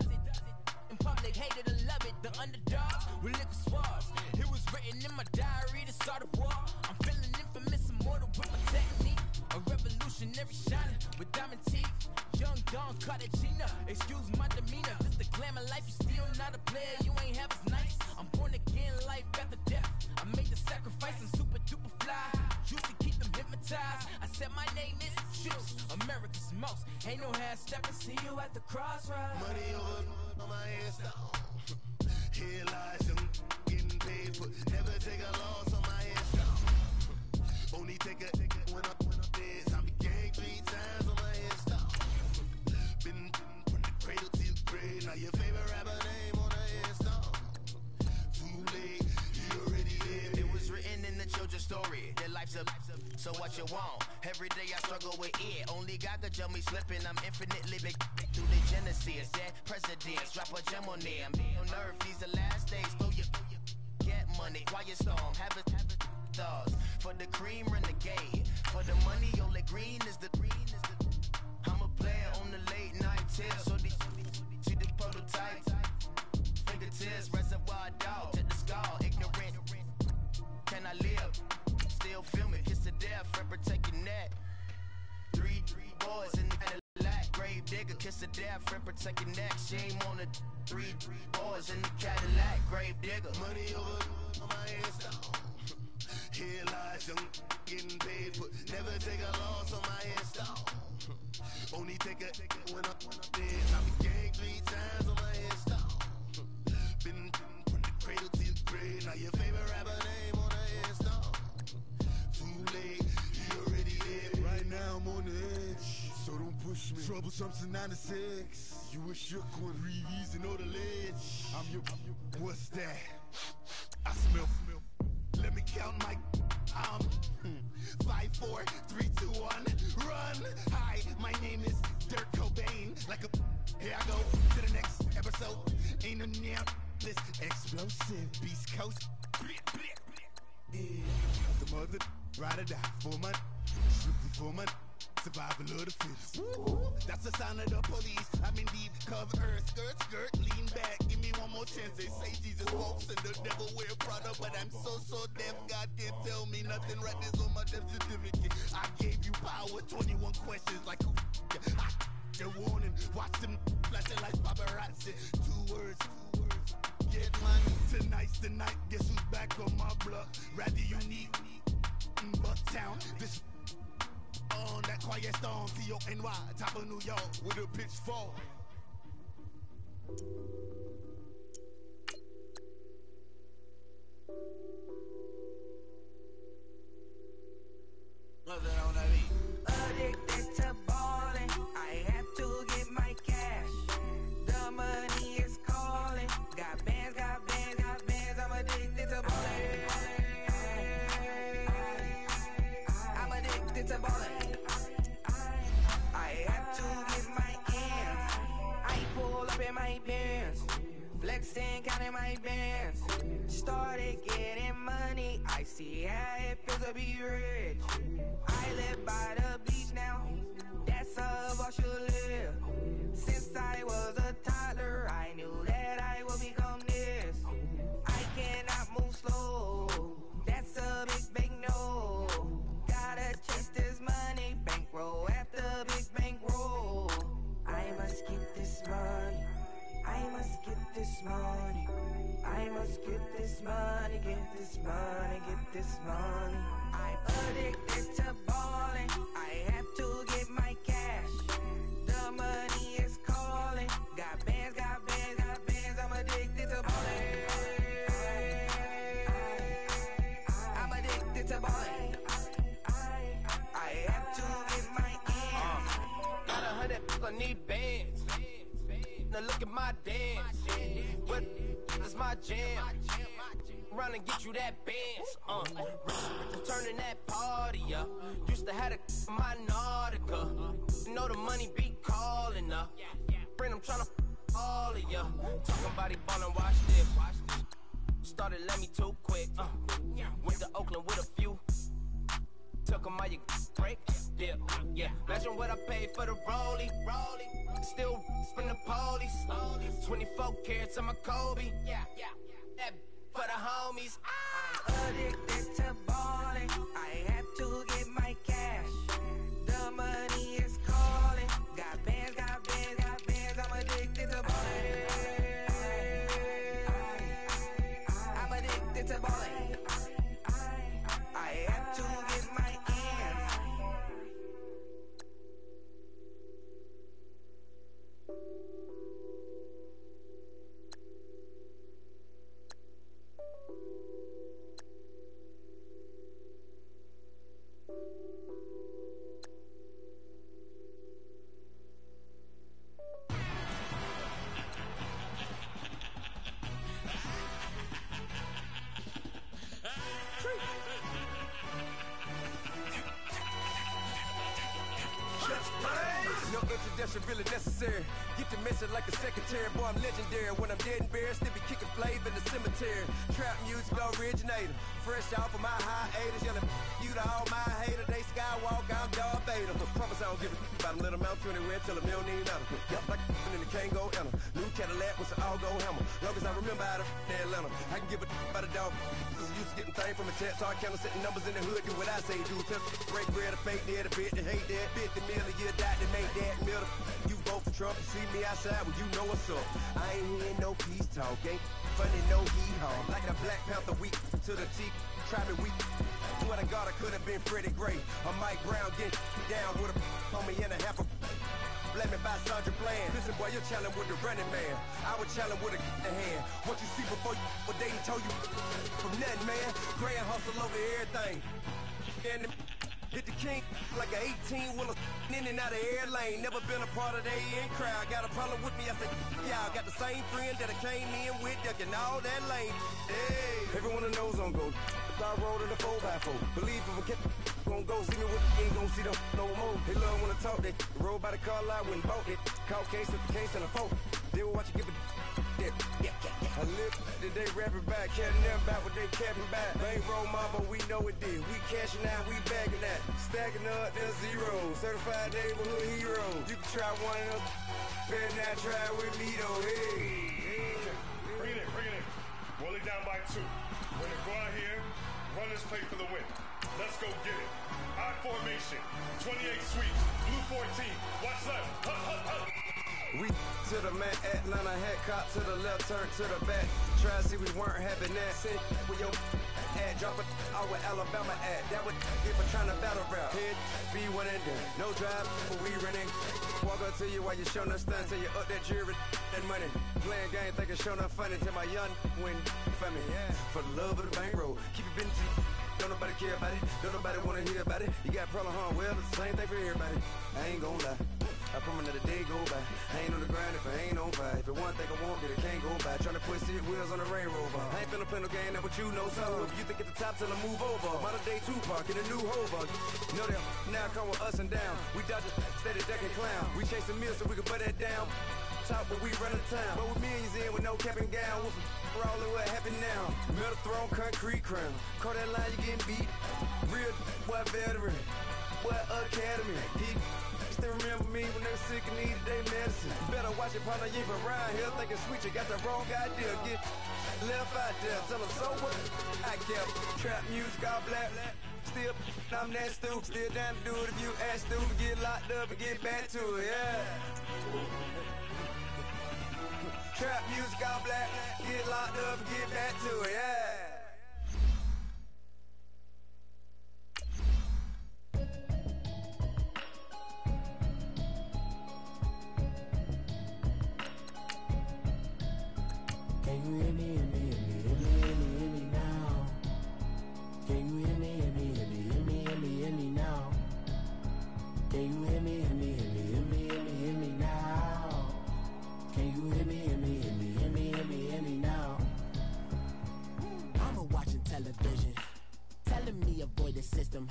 In public, hated or love it. The underdogs with liquor swabs. It was written in my diary to start a war. I'm feeling infamous, immortal with my technique. A revolutionary shining with diamond teeth. Young Don Cartagena, excuse my demeanor. This the glamour life, you still not a player. You ain't half as nice. I'm born again, life after death. I made the sacrifice, I'm super duper fly. Used to keep them hypnotized. I said my name is Juice, America's most. Ain't no half stepping, see you at the crossroads. Money over on my headstone. Here lies them getting paid for. Never take a loss on my headstone. Only take a when I'm dead. I be gang 3 times on my headstone. Been from the cradle to the grave. Now your favorite rapper name on the headstone. Too late, you already lived. It was written in the children's story. Their life's a so what you want. Every day I struggle with it. Only God could jump me slipping. I'm infinitely big through the genesis. That presidents drop a gem on them. On earth, these the last days. Throw your get money. Quiet storm. Have it thoughts. For the cream, renegade. For the money, only green is the. I'm a player on the late night till. So see the prototype. Fingertips, reservoir dog. Check the skull. Ignorant. Can I live? Still film it. Kiss to death. Friend, protect your neck. Three boys in the Cadillac. Grave digger. Kiss to death. Friend, protect your neck. Shame on the three boys in the Cadillac. Grave digger. Money over on my headstone. Here lies young, getting paid for. Never take a loss on my headstone. Only take a when I'm dead. I be gang 3 times on my headstone. Been from the cradle to the grave. Now your favorite rapper name on the headstone. Too late, you already lived. Right now I'm on the edge, so don't push me. Troublesome to 9 to 6. You a shook one, Reeves and know the ledge. I'm your, what's that? I smell. Let me count my 5, 4, 3, 2, 1, run. Hi, my name is Dirk Cobain. Like a here I go to the next episode. Ain't no name this explosive Beast Coast. Yeah, the mother ride or die for my strictly for my survival of the fittest. That's the sign of the police. I'm in deep cover earth, skirt, lean back. Give me one more chance. They say Jesus walks and the devil wear Prada, but I'm so deaf. God can't tell me nothing. Right there's on my death certificate. I gave you power. 21 questions like who? your warning. Watch them flashing like paparazzi. 2 words. Get money. Tonight's the night. Guess who's back on my block? Rather unique. Bucktown. This on that quiet storm. T-O-N-Y. Top of New York with a pitchfork. Addicted to ballin', I have to get my cash. The money is calling. Got bands, I'm addicted to ballin'. I'm addicted to ballin'. I have to get my ends. I pull up in my Benz, flexing, counting my bands. Started getting money, I see how it feels to be rich. I live by the beach now, that's how I should live. Since I was a toddler, I knew that I would become this. I cannot move slow, that's a big no. Gotta chase this money, bankroll after big bankroll. I must get this money, I must get this money. I must get this money, get this money, get this money. I'm addicted to ballin', I have to get my cash. The money is calling. Got bands, I'm addicted to ballin'. I'm addicted to ballin'. I have to get my ends. Got 100, I need bands. Now look at my dance. What is my jam? Run and get you that bands. Turning that party up. Used to have a my Nautica. You know the money be calling up. Friend, I'm tryna all of ya. Talking about he ballin', watch this. Started let me too quick. Went to Oakland with a few. Took 'em all you break. Yeah. Imagine what I paid for the rollie. Still from the police. 24 carats on my Kobe. That for the homies. I'm addicted to ballin', I have to get my cash. The money is calling. Got bands, I'm addicted to ballin'. I'm addicted to ballin'. I have to get my ends. No introduction really necessary. Get the message like a secretary. Boy, I'm legendary. When I'm dead and buried, still be kicking flavor in the cemetery. Trap music originator. Fresh off of my hiatus. Yelling you to all my haters. They skywalk, I'm Darth Vader. Promise I don't give a about them. Let them out anywhere. Tell them you don't need nothing. Yep, like and the can't go enter. New Cadillac with an all-go hammer. Long as I remember out of Atlanta. I can give a about a dog. Cause I'm used to getting things from a text. Hard counter, setting numbers in the hood. Do what I say do. Tell break bread, a fake dead, a bit, to hate that. 50 million, you die to make that middle. You vote for Trump, you see me outside, well you know what's up. I ain't hearing no peace talk, ain't funny no hee-haw. Like the Black Panther week to the T, try me weak. Swear to God I could have been Freddie Gray. Or Mike Brown getting down with a on me and a half a blame me by Sandra Bland. Listen boy, you're challenging with the running man. I would challenge with a hand. What you see before you, what they told you from nothing, man. Grand hustle over everything. And hit the king like an 18-wheeler in and out of air lane. Never been a part of the in crowd. Got a problem with me, I said, y'all got the same friend that I came in with, ducking all that lane. Hey, everyone knows on go. I rolled in the 4x4. Believe if I kept gon' go, see me with ain't gon' see them no more. They love when I talk, they roll by the car lot when bought it. Call case with the case and a phone. They will watch you give a I live today rapping back, caring them back what they capping back. Bankroll mama, we know it did. We cashing out, we bagging that. Stacking up, there's zero. Certified neighborhood hero. You can try one of them. Better not try with me though. Hey. Bring it in. Roll it down by 2. We're gonna go out here, run this play for the win. Let's go get it. I formation. 28 sweeps. Blue 14. Watch left. Hut, hut, hut. We to the mat, Atlanta hat cop to the left, turn to the back. Try to see we weren't having that. Sit with your ad, drop it out with Alabama ad. That would if I'm trying to battle rap. Head be one and done. No drive, but we running. Walk up to you while you showing us stunts till you up that jury and money. Playing game, thinking showing up funny till my young win for me. Yeah, for the love of the bankroll. Keep it busy. Don't nobody care about it. Don't nobody wanna hear about it. You got problem, huh? Well, it's the same thing for everybody. I ain't gon' lie. I promise that a day go by. I ain't on the grind if I ain't on fire. If it one thing I want, then it can't go by. Tryna put 6 wheels on the Range Rover. I ain't finna play no game, that what you know. So if you think at the top till I move over. Modern day Tupac in a new hover. Know that now come with us and down. We dodge it, steady ducking clown. We chasing meals so we can put that down. Top but we run the town. But with millions in with no cap and gown. We're all in what happened now. Metal throne, concrete crown. Call that line, you getting beat. Real boy veteran. Boy academy. He still remember me when they were sick and needed their medicine. Better watch it, partner, you ain't around here thinking sweet, you got the wrong idea. Get left out there, tell them so what? I kept trap music all black. Still, I'm that stupid. Still down to do it if you ask stupid. Get locked up and get back to it, yeah. Trap music all black. Get locked up and get back to it, yeah. Can you hear me, hear me, hear me, hear me, hear me, hear me now? Can you hear me, hear me, hear me, hear me, hear me, hear me now? Can you hear me, hear me, hear me, hear me, hear me, hear me now? Can you hear me, hear me, hear me, hear me, hear me, hear me now? I'm watching television, telling me avoid the system.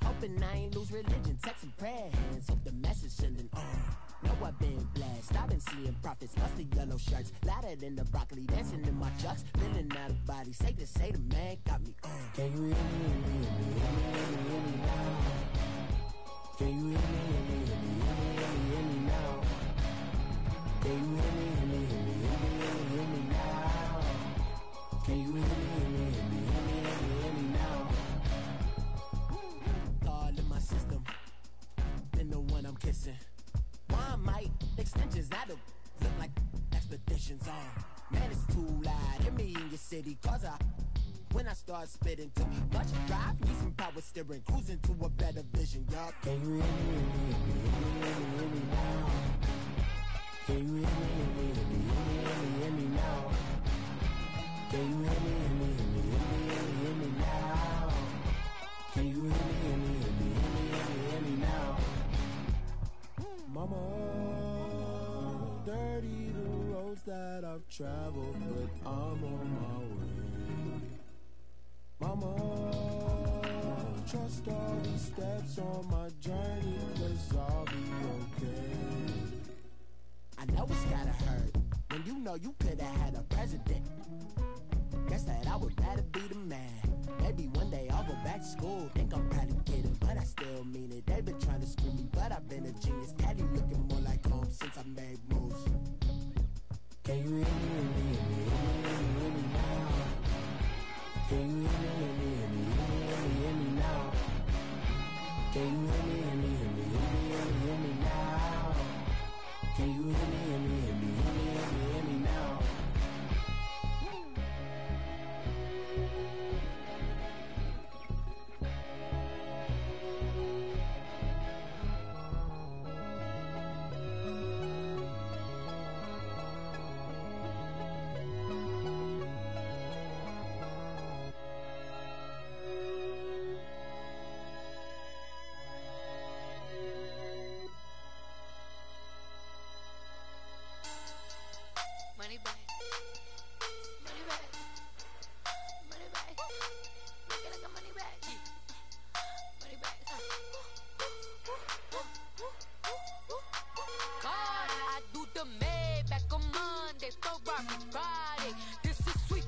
Hoping I ain't lose religion, texting prayer hands, hope the message sending on. Know I've been blessed, I've been seeing prophets, mostly yellow shirts, louder than the broccoli, dancing in my chucks, feeling out of body, safe to say the man got me on. Can you hear me, hear me, hear me, hear me, hear me, hear me now? Can you hear me, hear me, hear me, hear me, hear me, hear me now? Can you hear me, hear me, hear me, hear me, hear me, hear me now? Can you hear me, hear me, hear me, hear me, hear me, hear me now? All in my system, been the one I'm kissing. One might extensions that'll look like expeditions on. Man, it's too loud. Hear me in your city, cause when I start spitting too much drive, need some power steering, cruising to a better vision, y'all. Can you hear me, hear me, hear me, hear me, hear me, hear me now? Can you hear me, hear me, hear me, hear me, hear me, hear me now? Can you hear me, hear me, hear me, hear me, hear me, hear me now? Can you hear me, hear me, hear me, hear me, hear me, hear me now? Mama, dirty the roads that I've traveled, but I'm on my way. Mama, trust all these steps on my journey, 'cause I'll be okay. I know it's gotta hurt when you know you could've had a president. Guess that I would rather be the man. Maybe one day I'll go back to school. Think I'm probably kidding, but I still mean it. They've been trying to school me, but I've been a genius. Daddy looking more like home since I made moves. Can you hear me, hear me, hear me, hear me, hear me, hear me now? Can you hear me, hear me, hear me, hear me, hear me, hear me now? Can you hear me, hear me, hear me, hear me, hear me, hear me now? Can you hear me, hear me, hear me, hear me, hear me, hear me now? Money back. Money back. Money back. Make it like a money back. Money back. God, I do the Maybach on Monday, Ferrari Friday. This is sweet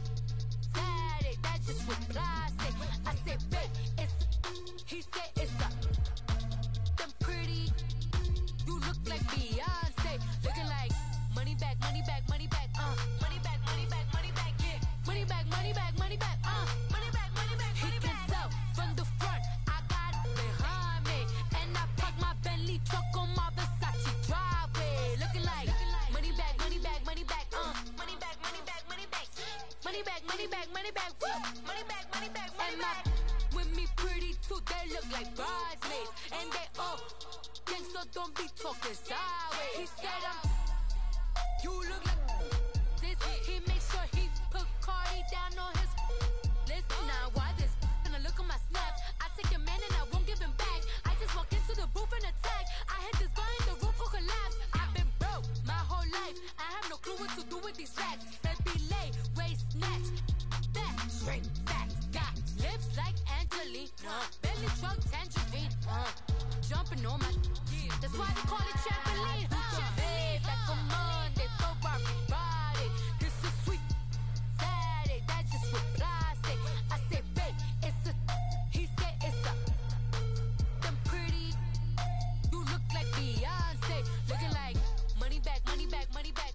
Saturday, that's just with plastic. I said, babe, it's, he said it's a, them pretty, you look like Beyonce, looking like money back, money back, money back, money back, money back, money back, yeah, money back, money back, money back, money back, money back. He can tell from the front, I got it behind. money back, money back, woo. Money back, money back, money back. With me pretty too, they look like bridesmaids. And they all gang, so don't be talking sideways. He said you look like this. He make sure he put Cardi down on his list. Now why this? Gonna look on my snap. I take a man and I won't give him back. I just walk into the booth and attack. I hit this guy in the roof will collapse. I've been broke my whole life. I have no clue what to do with these racks. That be lay, waist snatch, back straight back. Got lips like Angelina, belly truck tangerine. Jumping on my, that's why they call it trampoline. Back on Monday, throw body. This is sweet Saturday, that's just what plastic. I say, babe, it's a, he said it's a, them pretty, you look like Beyonce. Looking like money back, money back, money back,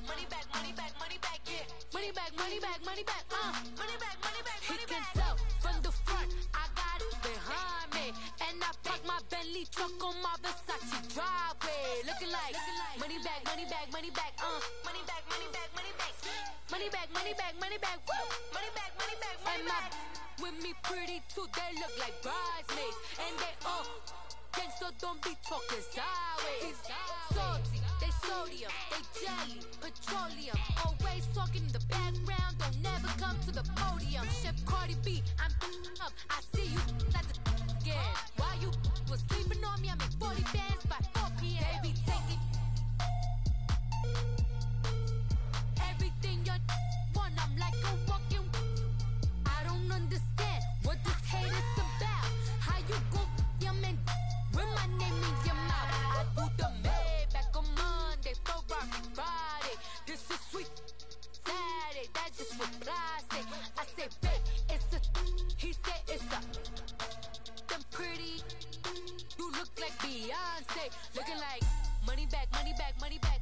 money back, money back, money back, yeah. Money back, money back, money back, money back, money back, money back. He can tell from the front, I got it behind me. And I park my Bentley truck on my Versace driveway. Looking like money back, money back, money back, money back, money back, money back. Money back, money back, money back, woo. Money back, money back, money back. With me pretty too, they look like bridesmaids. And they all gang, so don't be talking sideways. Salty, they sodium, they jelly, petroleum. Always talking in the background, don't never come to the podium. Chef Cardi B, I'm up, I see you at the again. While you was sleeping on me, I make 40 bands by 4 p.m. Baby, take it. Everything you want, I'm like a walking. I don't understand what this hate is about. How you go, your man, with my name in your mouth. I do the Maybach on Monday, throw Friday. This is sweet Saturday, that's just what plastic. I say, babe, it's a, he said it's a, them pretty, you look like Beyonce. Looking like money back, money back, money back,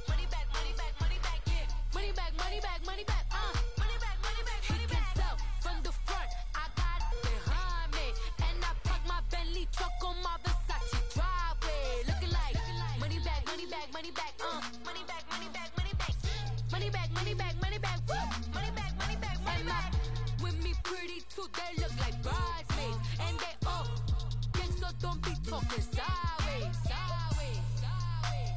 money back, money back, money back, yeah. Money back, money back, money back, money back, money back, money back. He can tell from the front, I got it behind me. And I park my Bentley truck on my Versace driveway. Looking like money back, money back, money back, money back, money back, money back. Money back, money back, money back, woo. Money back, money back, money back. With me pretty too, they look like bridesmaids. And they all gang, so don't be talking sideways. Sideways, sideways.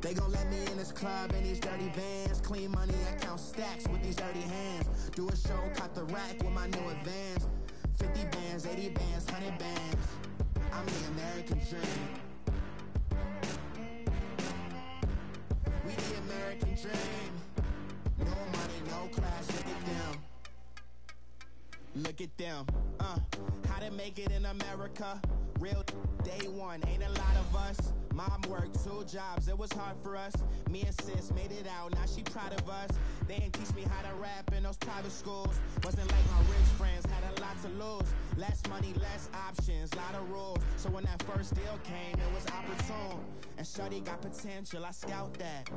They gon' let me in this club in these dirty vans. Clean money, I count stacks with these dirty hands. Do a show, cut the rack with my new advance. 50 bands, 80 bands, 100 bands. I'm the American dream. We the American dream. No money, no class, look at them. Look at them, how to make it in America. Real day one, ain't a lot of us. Mom worked 2 jobs, it was hard for us. Me and sis made it out, now she proud of us. They didn't teach me how to rap in those private schools. Wasn't like my rich friends, had a lot to lose. Less money, less options, lot of rules. So when that first deal came, it was opportune. And shorty got potential, I scout that.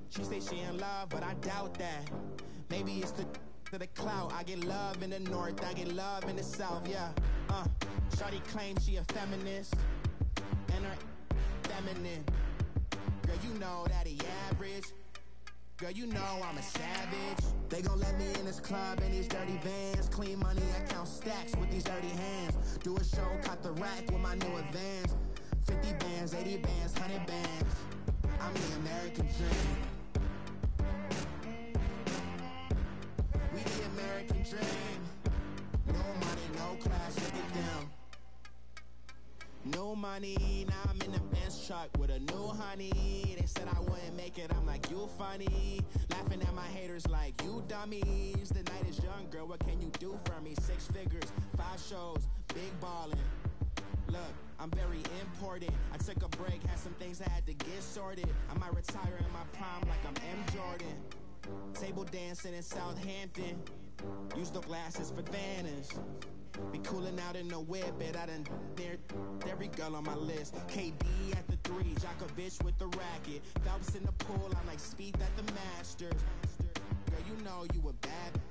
She say she in love, but I doubt that. Maybe it's the clout. I get love in the north, I get love in the south, yeah. Shorty claims she a feminist, and her feminine. Girl, you know that he average. Girl, you know I'm a savage. They gon' let me in this club in these dirty vans. Clean money, I count stacks with these dirty hands. Do a show, cut the rack with my new advance. 50 bands, 80 bands, 100 bands. I'm the American dream. We the American dream. No money, no class, look at them. No money, now I'm in the Benz truck with a new honey. They said I wouldn't make it, I'm like, you funny. Laughing at my haters like, you dummies. The night is young, girl, what can you do for me? 6 figures, 5 shows, big ballin'. Look, I'm very important. I took a break, had some things I had to get sorted. I might retire in my prime like I'm M. Jordan. Table dancing in Southampton. Use the glasses for Thanos. Be cooling out in the web, bet I done dared every girl on my list. KD at the 3, Djokovic with the racket. Phelps in the pool, I'm like Speed at the Masters. Girl, you know you a bad.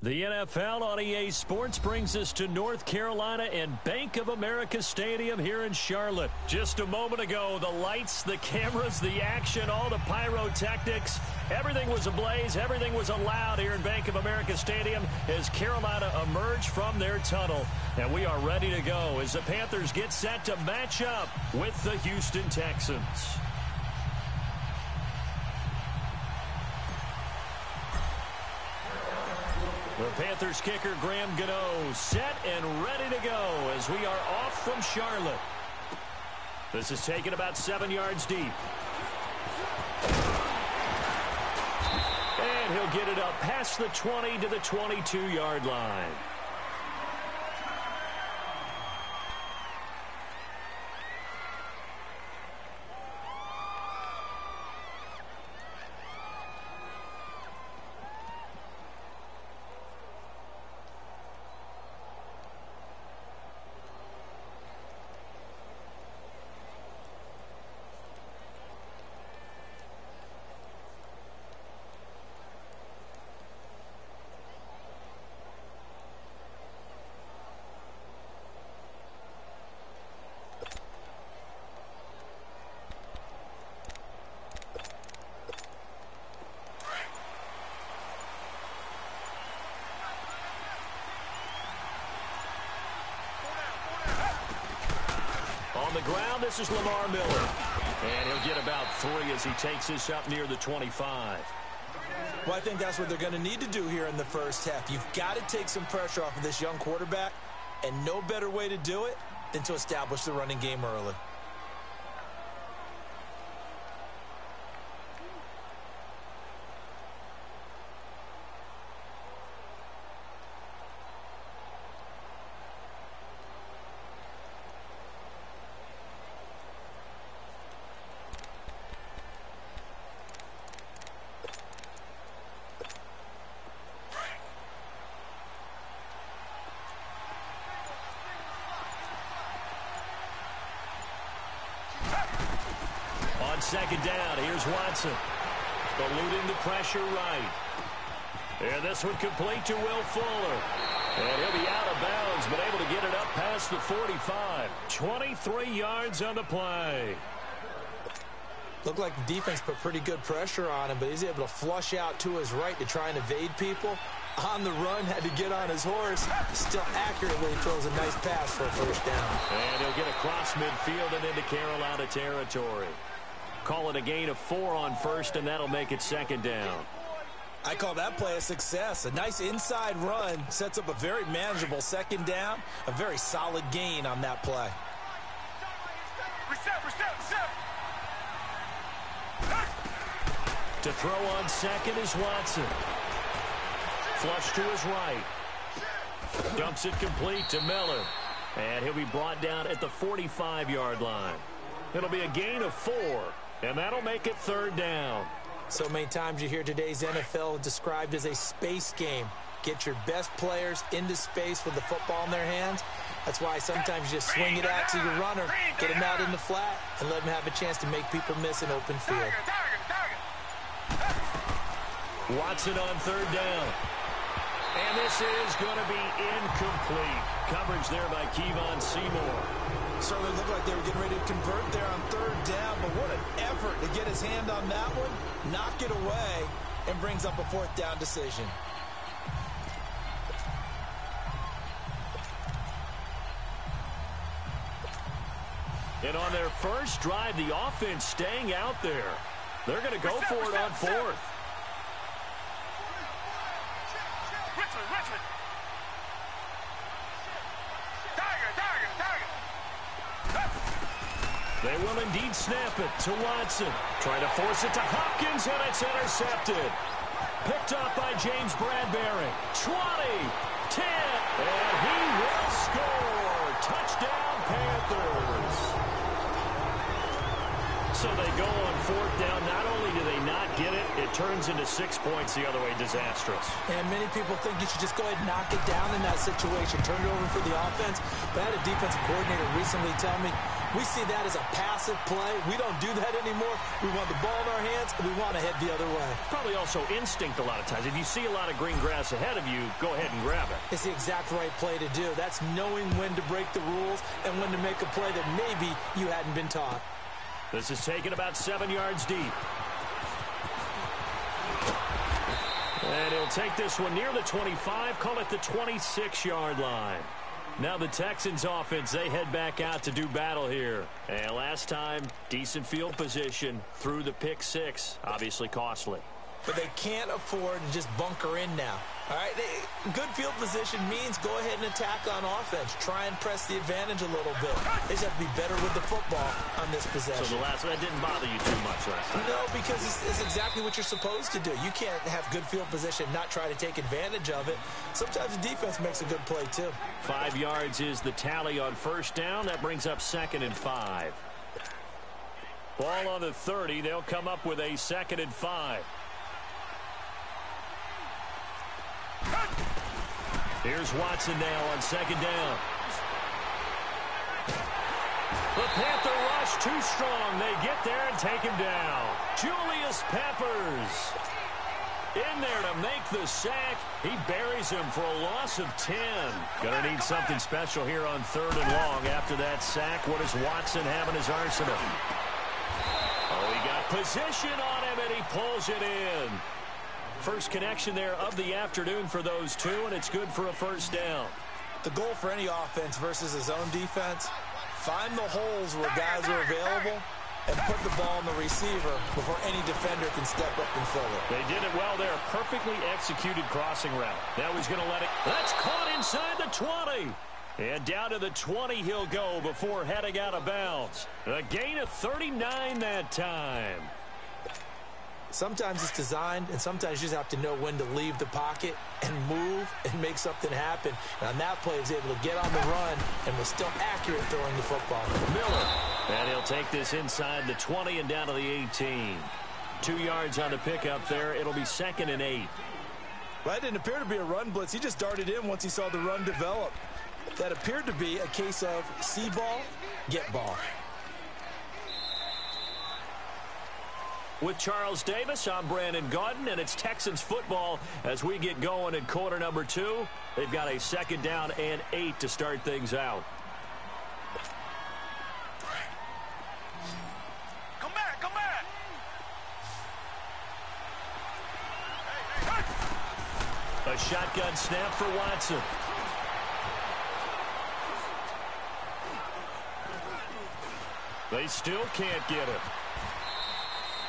The NFL on EA Sports brings us to North Carolina and Bank of America Stadium here in Charlotte. Just a moment ago, the lights, the cameras, the action, all the pyrotechnics, everything was ablaze, everything was allowed here in Bank of America Stadium as Carolina emerged from their tunnel. And we are ready to go as the Panthers get set to match up with the Houston Texans. The Panthers kicker Graham Gano set and ready to go as we are off from Charlotte. This is taken about 7 yards deep. And he'll get it up past the 20 to the 22-yard line. On the ground, this is Lamar Miller. And he'll get about 3 as he takes this up near the 25. Well, I think that's what they're going to need to do here in the first half. You've got to take some pressure off of this young quarterback, and no better way to do it than to establish the running game early. On second down, here's Watson. Eluding the pressure right. And this one complete to Will Fuller. And he'll be out of bounds, but able to get it up past the 45. 23 yards on the play. Looked like the defense put pretty good pressure on him, but he's able to flush out to his right to try and evade people. On the run, had to get on his horse. Still accurately throws a nice pass for a first down. And he'll get across midfield and into Carolina territory. Call it a gain of 4 on first, and that'll make it second down. I call that play a success. A nice inside run sets up a very manageable second down. A very solid gain on that play. Reset. To throw on second is Watson. Flush to his right. Dumps it complete to Miller. And he'll be brought down at the 45-yard line. It'll be a gain of 4, and that'll make it third down. So many times you hear today's NFL described as a space game. Get your best players into space with the football in their hands. That's why sometimes you just swing it out to your runner, get him out in the flat, and let him have a chance to make people miss an open field. Watson on third down. And this is going to be incomplete. Coverage there by Kevon Seymour. Certainly looked like they were getting ready to convert there on third down, but what an effort to get his hand on that one, knock it away, and brings up a fourth down decision. And on their first drive, the offense staying out there. They're going to go for it on fourth. Richmond. They will indeed snap it to Watson. Trying to force it to Hopkins, and it's intercepted. Picked up by James Bradbury. 20, 10, and he will score. Touchdown, Panthers. So they go on fourth down. Not only do they not get it, it turns into 6 points the other way. Disastrous. And many people think you should just go ahead and knock it down in that situation. Turn it over for the offense. But I had a defensive coordinator recently tell me, we see that as a passive play. We don't do that anymore. We want the ball in our hands, and we want to head the other way. Probably also instinct a lot of times. If you see a lot of green grass ahead of you, go ahead and grab it. It's the exact right play to do. That's knowing when to break the rules and when to make a play that maybe you hadn't been taught. This is taken about 7 yards deep. And he'll take this one near the 25, call it the 26-yard line. Now the Texans offense, they head back out to do battle here. And last time, decent field position through the pick six. Obviously costly. But they can't afford to just bunker in now. All right, good field position means go ahead and attack on offense. Try and press the advantage a little bit. They just have to be better with the football on this possession. So the last one, that didn't bother you too much last time? No, because it's exactly what you're supposed to do. You can't have good field position, not try to take advantage of it. Sometimes the defense makes a good play, too. 5 yards is the tally on first down. That brings up 2nd and 5. Ball on the 30. They'll come up with a 2nd and 5. Here's Watson now on 2nd down. The Panther rush too strong. They get there and take him down. Julius Peppers in there to make the sack. He buries him for a loss of 10. Gonna need something special here on 3rd and long after that sack. What does Watson have in his arsenal? Oh, he got position on him, and he pulls it in. First connection there of the afternoon for those two, and it's good for a first down. The goal for any offense versus his own defense, find the holes where guys are available and put the ball on the receiver before any defender can step up and fill it. They did it well there. Perfectly executed crossing route. Now he's going to let it. That's caught inside the 20. And down to the 20 he'll go before heading out of bounds. A gain of 39 that time. Sometimes it's designed, and sometimes you just have to know when to leave the pocket and move and make something happen. And on that play, he was able to get on the run and was still accurate throwing the football. Miller. And he'll take this inside the 20 and down to the 18. 2 yards on the pickup there. It'll be 2nd and 8. Well, that didn't appear to be a run blitz. He just darted in once he saw the run develop. That appeared to be a case of see ball, get ball. With Charles Davis, I'm Brandon Gaudin, and it's Texans football as we get going in quarter number 2. They've got a 2nd down and 8 to start things out. Come back, come back. A shotgun snap for Watson. They still can't get him.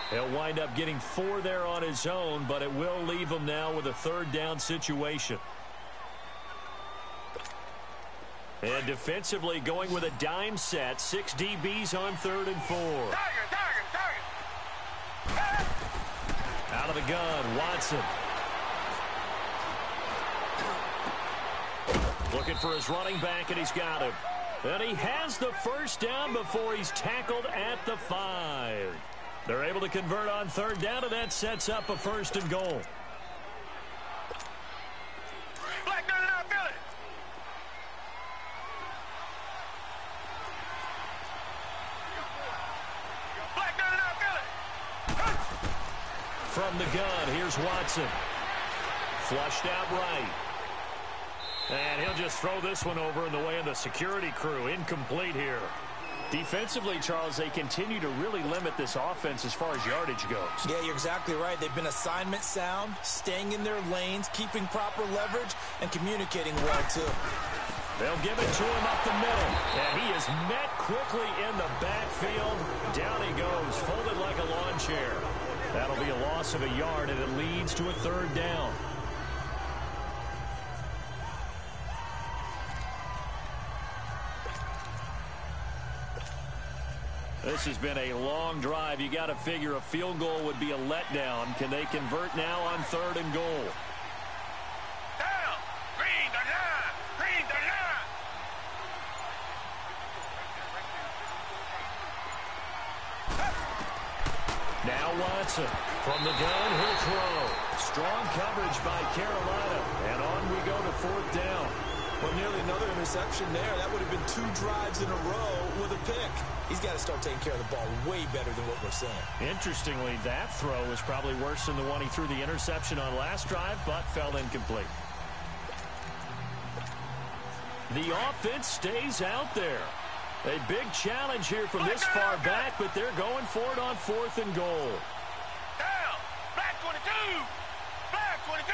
He'll wind up getting 4 there on his own, but it will leave him now with a 3rd down situation. And defensively going with a dime set. 6 DBs on 3rd and 4. Out of the gun, Watson. Looking for his running back, and he's got him. And he has the first down before he's tackled at the 5. They're able to convert on 3rd down, and that sets up a 1st and goal. Black down and out, Billy. Black down and out, Billy. From the gun, here's Watson. Flushed out right. And he'll just throw this one over in the way of the security crew. Incomplete here. Defensively, Charles, they continue to really limit this offense as far as yardage goes. Yeah, you're exactly right. They've been assignment sound, staying in their lanes, keeping proper leverage, and communicating well, too. They'll give it to him up the middle. And he is met quickly in the backfield. Down he goes, folded like a lawn chair. That'll be a loss of a yard, and it leads to a 3rd down. This has been a long drive. You got to figure a field goal would be a letdown. Can they convert now on 3rd and goal? Down. Green the line. Green the line. Watson. From the gun, he'll throw. Strong coverage by Carolina. And on we go to fourth down. Well, nearly another interception there. That would have been 2 drives in a row with a pick. He's got to start taking care of the ball way better than what we're seeing. Interestingly, that throw was probably worse than the one he threw the interception on last drive, but fell incomplete. The offense stays out there. A big challenge here from this far back, but they're going for it on 4th and goal. Down. Black 22. Black 22.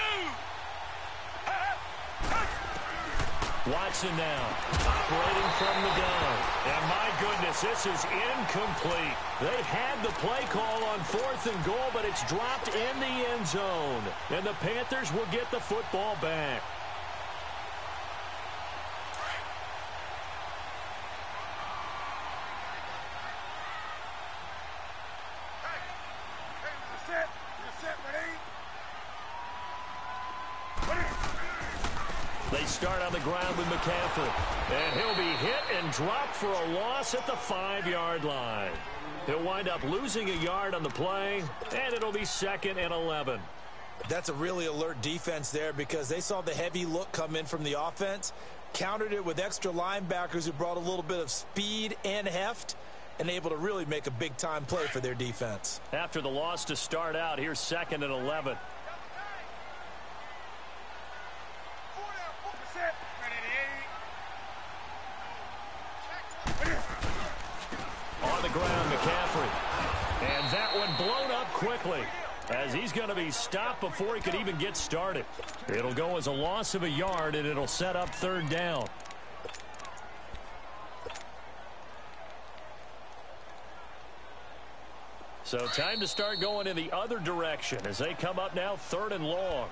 Watson now, operating from the gun. And my goodness, this is incomplete. They had the play call on 4th and goal, but it's dropped in the end zone. And the Panthers will get the football back. They start on the ground with McCaffrey. And he'll be hit and dropped for a loss at the 5-yard line. He'll wind up losing a yard on the play, and it'll be 2nd and 11. That's a really alert defense there because they saw the heavy look come in from the offense, countered it with extra linebackers who brought a little bit of speed and heft, and able to really make a big-time play for their defense. After the loss to start out, here's 2nd and 11. On the ground, McCaffrey. And that one blown up quickly as he's going to be stopped before he could even get started. It'll go as a loss of a yard, and it'll set up 3rd down. So time to start going in the other direction as they come up now 3rd and long.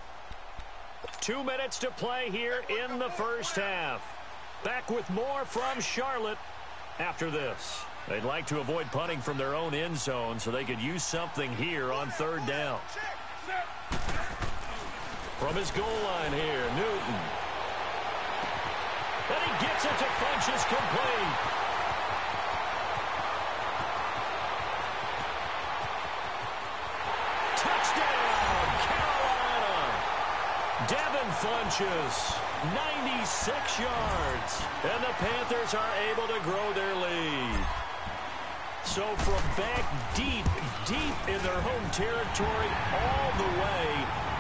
2 minutes to play here in the first half. Back with more from Charlotte after this. They'd like to avoid punting from their own end zone so they could use something here on 3rd down. From his goal line here, Newton. And he gets it to Funchess complete. Touchdown, Carolina. Devin Funchess, 96 yards. And the Panthers are able to grow their lead. So from back deep in their home territory all the way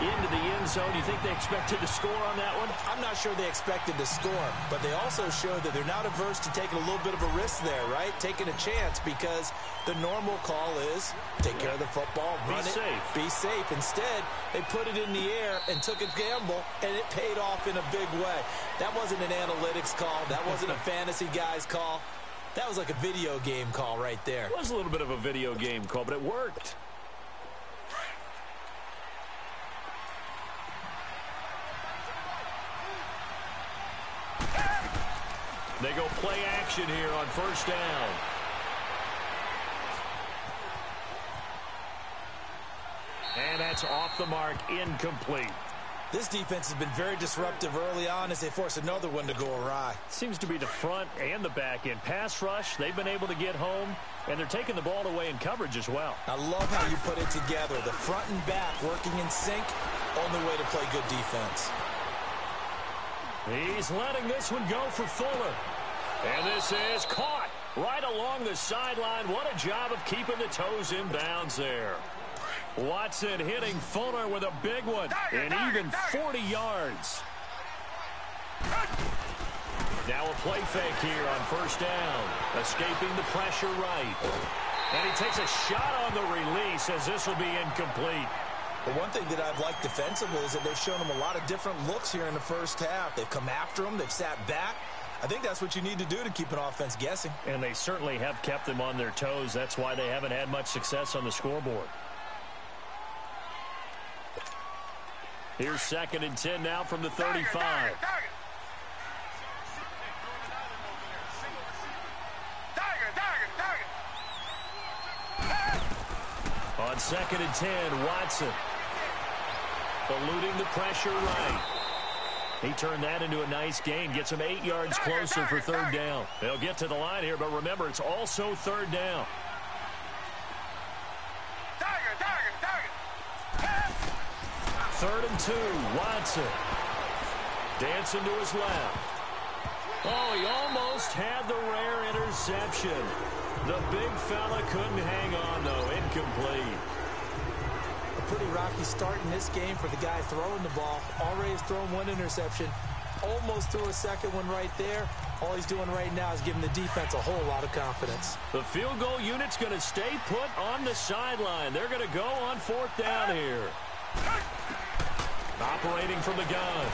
into the end zone, you think they expected to score on that one? I'm not sure they expected to score, but they also showed that they're not averse to taking a little bit of a risk there, right? Taking a chance because the normal call is take care of the football, run it, be safe. Instead, they put it in the air and took a gamble, and it paid off in a big way. That wasn't an analytics call. That wasn't a fantasy guy's call. That was like a video game call right there. It was a little bit of a video game call, but it worked. They go play action here on 1st down. And that's off the mark, incomplete. This defense has been very disruptive early on as they force another one to go awry. Seems to be the front and the back end. Pass rush, they've been able to get home, and they're taking the ball away in coverage as well. I love how you put it together. The front and back working in sync, only way to play good defense. He's letting this one go for Fuller. And this is caught right along the sideline. What a job of keeping the toes in bounds there. Watson hitting Fuller with a big one, and even 40 yards. Now a play fake here on 1st down, escaping the pressure right. And he takes a shot on the release as this will be incomplete. The one thing that I've liked defensively is that they've shown him a lot of different looks here in the first half. They've come after him. They've sat back. I think that's what you need to do to keep an offense guessing. And they certainly have kept them on their toes. That's why they haven't had much success on the scoreboard. Here's 2nd and 10 now from the 35. On 2nd and 10, Watson eluding the pressure right. He turned that into a nice gain, gets him 8 yards closer for 3rd down. They'll get to the line here, but remember, it's also 3rd down. 3rd and 2. Watson. Dancing to his left. Oh, he almost had the rare interception. The big fella couldn't hang on, though. Incomplete. A pretty rocky start in this game for the guy throwing the ball. Already has thrown one interception. Almost threw a second one right there. All he's doing right now is giving the defense a whole lot of confidence. The field goal unit's going to stay put on the sideline. They're going to go on 4th down here. Operating from the gun.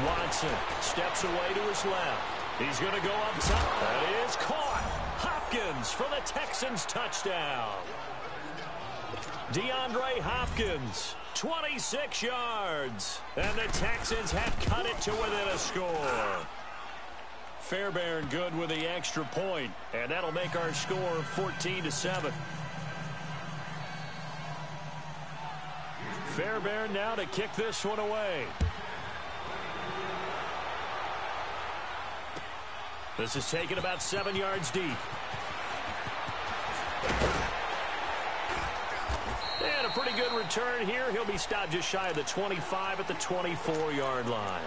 Watson steps away to his left. He's going to go up top. That is caught. Hopkins for the Texans touchdown. DeAndre Hopkins, 26 yards. And the Texans have cut it to within a score. Fairbairn good with the extra point, and that'll make our score 14-7. Fairbairn now to kick this one away. This is taken about 7 yards deep. And a pretty good return here. He'll be stopped just shy of the 25 at the 24-yard line.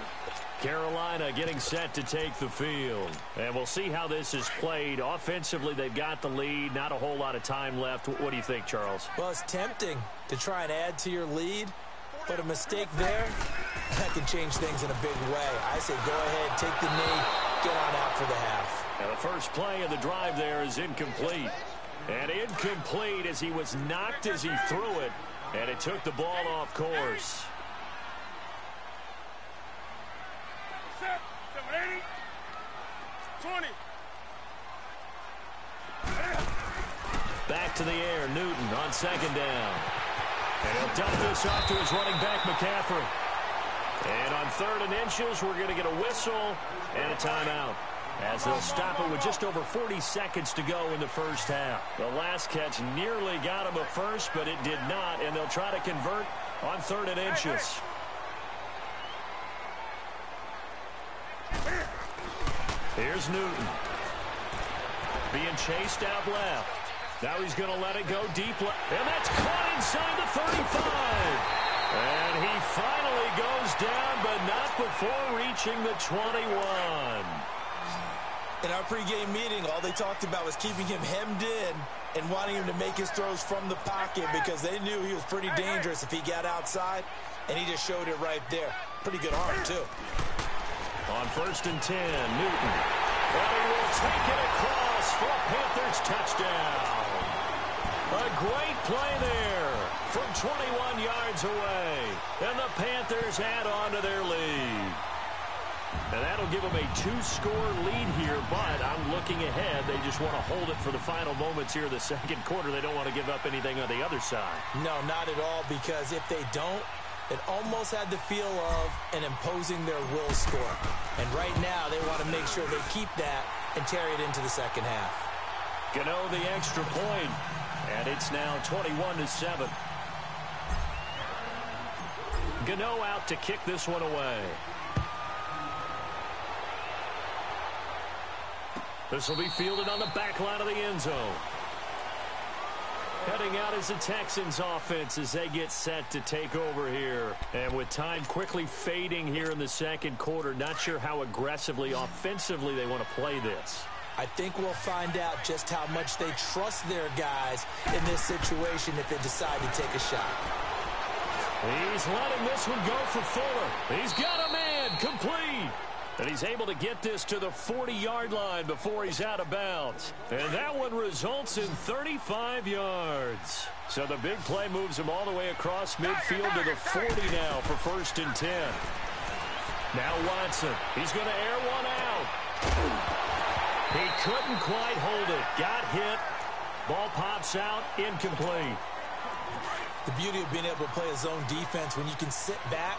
Carolina getting set to take the field. And we'll see how this is played. Offensively, they've got the lead. Not a whole lot of time left. What do you think, Charles? Well, it's tempting to try and add to your lead, but a mistake there, that can change things in a big way. I say go ahead, take the knee, get on out for the half. And the first play of the drive there is incomplete. And incomplete as he was knocked as he threw it, and it took the ball off course. 20. Back to the air, Newton on 2nd down. And he'll dump this off to his running back, McCaffrey. And on 3rd and inches, we're going to get a whistle and a timeout, as they'll stop it with just over 40 seconds to go in the first half. The last catch nearly got him a first, but it did not, and they'll try to convert on 3rd and inches. Here's Newton. Being chased out left. Now he's going to let it go deep left. And that's caught inside the 35. And he finally goes down, but not before reaching the 21. In our pregame meeting, all they talked about was keeping him hemmed in and wanting him to make his throws from the pocket because they knew he was pretty dangerous if he got outside, and he just showed it right there. Pretty good arm, too. On 1st and 10, Newton. And he will take it across for a Panthers touchdown. A great play there from 21 yards away. And the Panthers add on to their lead. And that'll give them a 2-score lead here, but I'm looking ahead. They just want to hold it for the final moments here of the second quarter. They don't want to give up anything on the other side. No, not at all, because if they don't, it almost had the feel of an imposing their will score. And right now, they want to make sure they keep that and carry it into the second half. Gano the extra point, and it's now 21-7. Gano out to kick this one away. This will be fielded on the back line of the end zone. Heading out is the Texans offense as they get set to take over here. And with time quickly fading here in the second quarter, not sure how aggressively, offensively they want to play this. I think we'll find out just how much they trust their guys in this situation if they decide to take a shot. He's letting this one go for Fuller. He's got a man, complete. And he's able to get this to the 40-yard line before he's out of bounds. And that one results in 35 yards. So the big play moves him all the way across midfield to the 40 now for 1st and 10. Now Watson. He's going to air one out. He couldn't quite hold it. Got hit. Ball pops out. Incomplete. The beauty of being able to play a zone defense when you can sit back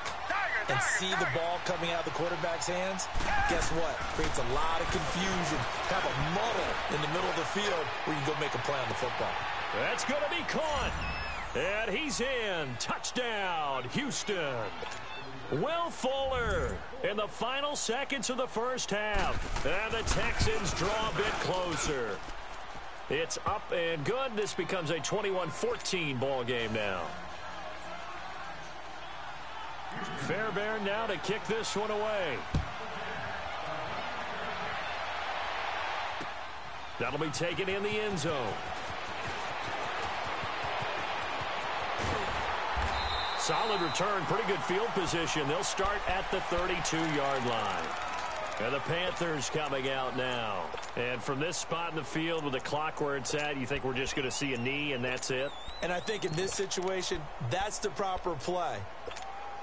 and see the ball coming out of the quarterback's hands, guess what? Creates a lot of confusion, kind of a muddle in the middle of the field where you can go make a play on the football. That's going to be caught. And he's in. Touchdown, Houston. Will Fuller in the final seconds of the first half. And the Texans draw a bit closer. It's up and good. This becomes a 21-14 ball game now. Fairbairn now to kick this one away. That'll be taken in the end zone. Solid return, pretty good field position. They'll start at the 32-yard line. And the Panthers coming out now. And from this spot in the field with the clock where it's at, you think we're just going to see a knee and that's it? And I think in this situation, that's the proper play.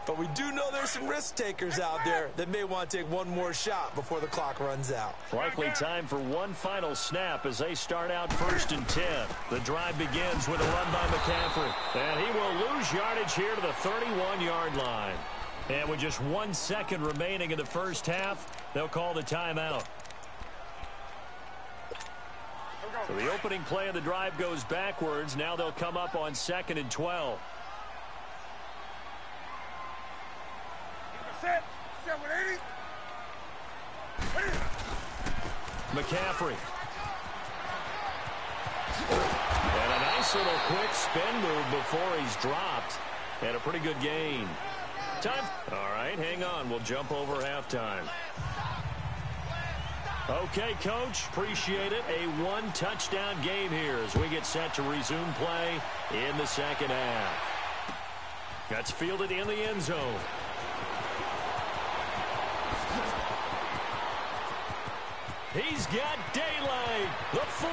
But we do know there's some risk takers out there that may want to take one more shot before the clock runs out. Likely time for one final snap as they start out 1st and 10. The drive begins with a run by McCaffrey. And he will lose yardage here to the 31-yard line. And with just 1 second remaining in the first half, they'll call the timeout. So the opening play of the drive goes backwards. Now they'll come up on 2nd and 12. McCaffrey. And a nice little quick spin move before he's dropped. And a pretty good gain. Time. All right, hang on. We'll jump over halftime. Okay, Coach. Appreciate it. A one-touchdown game here as we get set to resume play in the second half. That's fielded in the end zone. He's got daylight. The 40,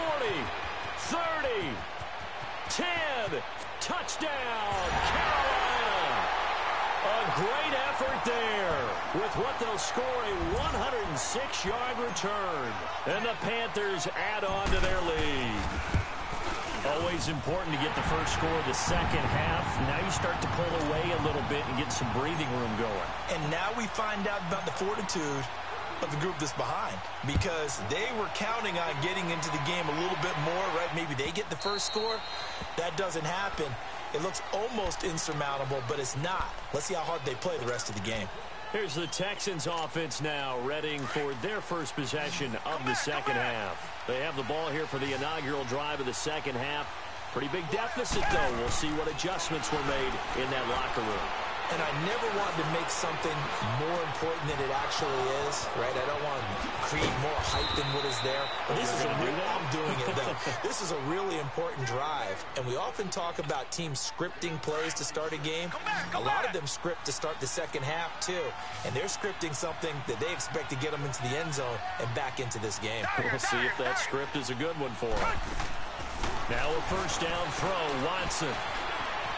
30, 10. Touchdown, Carolina. A great effort there with what they'll score a 106-yard return. And the Panthers add on to their lead. Always important to get the first score of the second half. Now you start to pull away a little bit and get some breathing room going. And now we find out about the fortitude of the group that's behind, because they were counting on getting into the game a little bit more, right? Maybe they get the first score. That doesn't happen. It looks almost insurmountable, but it's not. Let's see how hard they play the rest of the game. Here's the Texans offense now, readying for their first possession of the second half. They have the ball here for the inaugural drive of the second half. Pretty big deficit, though. We'll see what adjustments were made in that locker room. And I never wanted to make something more important than it actually is, right? I don't want to create more hype than what is there. But this is I'm doing it, though. This is a really important drive. And we often talk about teams scripting plays to start a game. A lot of them script to start the second half, too. And they're scripting something that they expect to get them into the end zone and back into this game. We'll see if that script is a good one for them. Now a first down throw. Watson.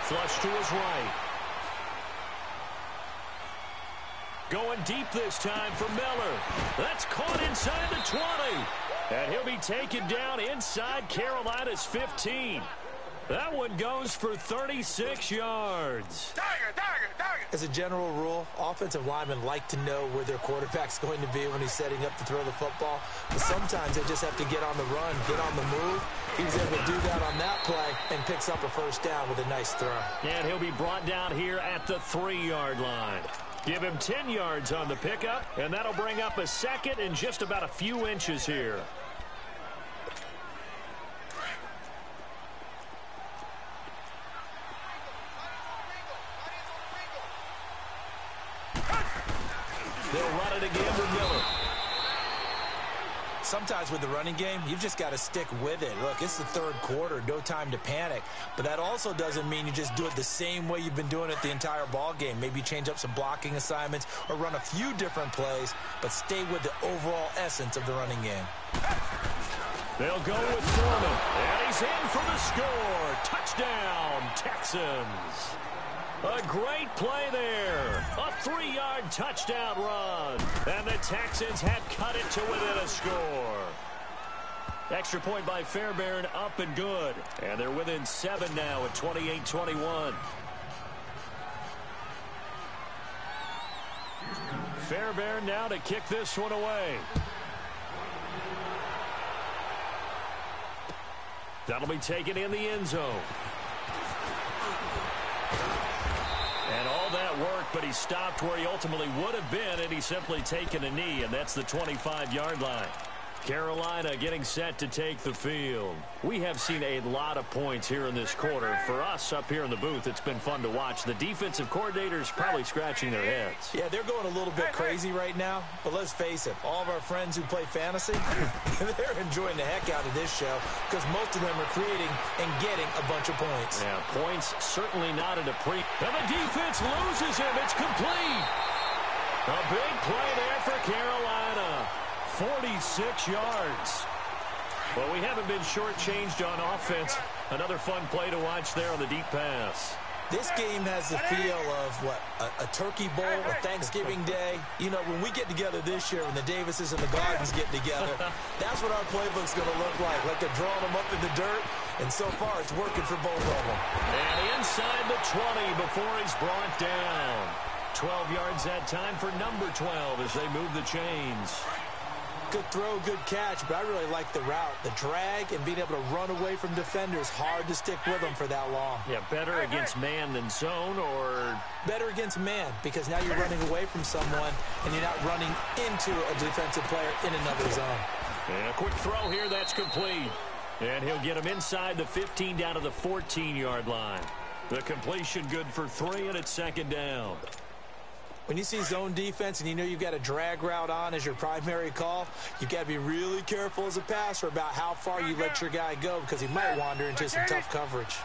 Flush to his right. Going deep this time for Miller. That's caught inside the 20. And he'll be taken down inside Carolina's 15. That one goes for 36 yards. As a general rule, offensive linemen like to know where their quarterback's going to be when he's setting up to throw the football. But sometimes they just have to get on the run, get on the move. He was able to do that on that play and picks up a first down with a nice throw. And he'll be brought down here at the 3-yard line. Give him 10 yards on the pickup, and that'll bring up a second and just about a few inches here. They'll run it again with Miller. Sometimes with the running game, you've just got to stick with it. Look, it's the third quarter, no time to panic. But that also doesn't mean you just do it the same way you've been doing it the entire ball game. Maybe change up some blocking assignments or run a few different plays, but stay with the overall essence of the running game. They'll go with Foreman, and he's in for the score. Touchdown, Texans. A great play there. A 3-yard touchdown run. And the Texans have cut it to within a score. Extra point by Fairbairn, up and good. And they're within 7 now at 28-21. Fairbairn now to kick this one away. That'll be taken in the end zone. And all that work, but he stopped where he ultimately would have been, and he's simply taken a knee, and that's the 25-yard line. Carolina getting set to take the field. We have seen a lot of points here in this quarter. For us up here in the booth, it's been fun to watch. The defensive coordinators probably scratching their heads. Yeah, they're going a little bit crazy right now, but let's face it, all of our friends who play fantasy, they're enjoying the heck out of this show because most of them are creating and getting a bunch of points. Yeah, points certainly not at a pre. And the defense loses him. It's complete. A big play there for Carolina. 46 yards. Well, we haven't been shortchanged on offense. Another fun play to watch there on the deep pass. This game has the feel of, a turkey bowl, a Thanksgiving day. You know, when we get together this year, when the Davises and the Gardens get together, that's what our playbook's going to look like they're drawing them up in the dirt, and so far it's working for both of them. And inside the 20 before he's brought down. 12 yards that time for number 12 as they move the chains. Good throw, good catch, but I really like the route. The drag and being able to run away from defenders, hard to stick with them for that long. Yeah, better against man than zone, or? Better against man, because now you're running away from someone and you're not running into a defensive player in another zone. And a quick throw here, that's complete. And he'll get him inside the 15 down to the 14-yard line. The completion good for 3, and it's second down. When you see zone defense and you know you've got a drag route on as your primary call, you've got to be really careful as a passer about how far you let your guy go because he might wander into some tough coverage.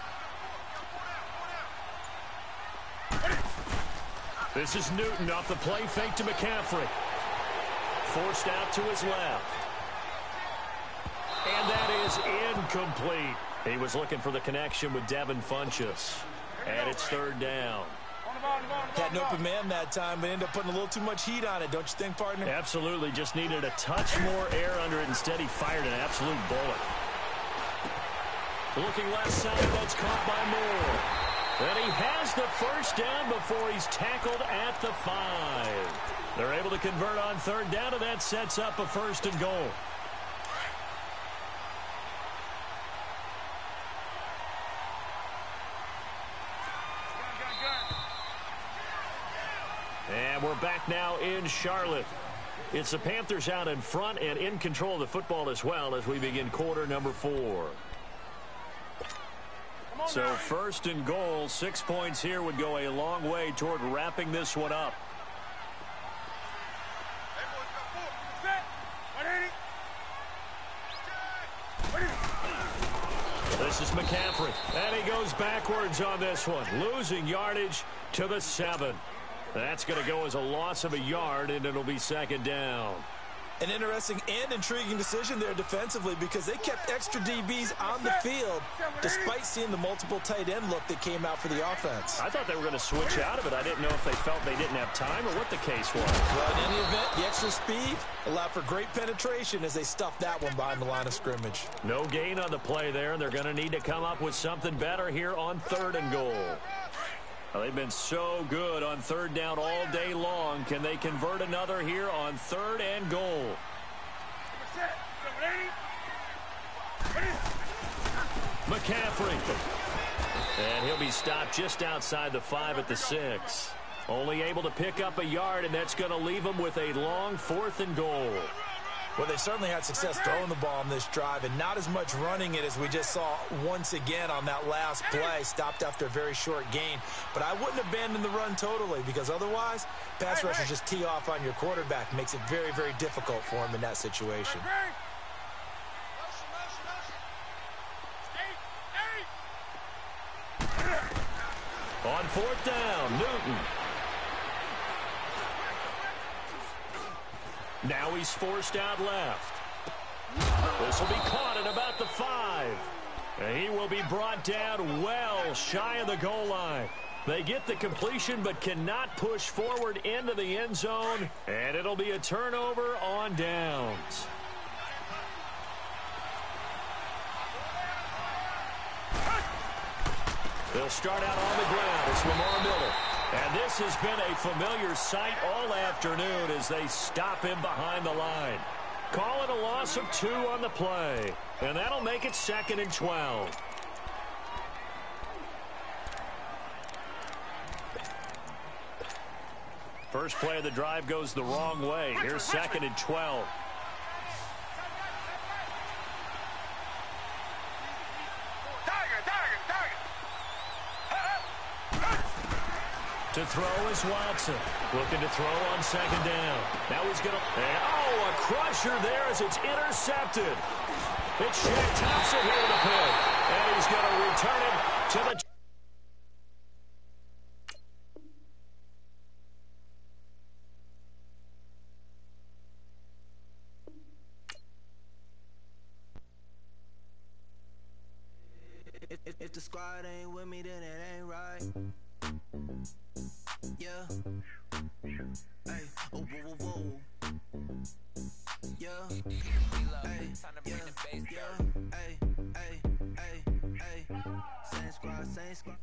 This is Newton off the play fake to McCaffrey. Forced out to his left. And that is incomplete. He was looking for the connection with Devin Funchess. And it's third down. Had an open man that time, but ended up putting a little too much heat on it, don't you think, partner? Absolutely. Just needed a touch more air under it. Instead, he fired an absolute bullet. Looking left side, that's caught by Moore. And he has the first down before he's tackled at the 5. They're able to convert on third down, and that sets up a first and goal. And we're back now in Charlotte. It's the Panthers out in front and in control of the football as well as we begin quarter number 4. So first and goal, 6 points here would go a long way toward wrapping this one up. This is McCaffrey, and he goes backwards on this one, losing yardage to the 7. That's going to go as a loss of a yard, and it'll be second down. An interesting and intriguing decision there defensively because they kept extra DBs on the field despite seeing the multiple tight end look that came out for the offense. I thought they were going to switch out of it. I didn't know if they felt they didn't have time or what the case was. Well, in any event, the extra speed allowed for great penetration as they stuffed that one behind the line of scrimmage. No gain on the play there, and they're going to need to come up with something better here on third and goal. Well, they've been so good on third down all day long. Can they convert another here on third and goal? McCaffrey. And he'll be stopped just outside the 5 at the 6. Only able to pick up a yard, and that's going to leave him with a long fourth and goal. Well, they certainly had success throwing the ball on this drive and not as much running it as we just saw once again on that last play. Stopped after a very short gain. But I wouldn't abandon the run totally because otherwise, pass rushers just tee off on your quarterback. Makes it very, very difficult for him in that situation. On fourth down, Newton. Now he's forced out left. This will be caught at about the 5. And he will be brought down well shy of the goal line. They get the completion but cannot push forward into the end zone. And it'll be a turnover on downs. They'll start out on the ground. It's Lamar Miller. And this has been a familiar sight all afternoon as they stop him behind the line. Call it a loss of 2 on the play. And that'll make it second and 12. First play of the drive goes the wrong way. Here's second and 12. To throw is Watson. Looking to throw on second down. Now he's going to... Oh, a crusher there as it's intercepted. It's Shaq Thompson here with the pick. And he's going to return it to the... If the squad ain't with me, then it ain't right. Yeah. Hey. Oh, whoa, whoa, whoa. Yeah. Hey. Yeah. Yeah. Hey. Hey. Hey. Hey. Same squad, same squad.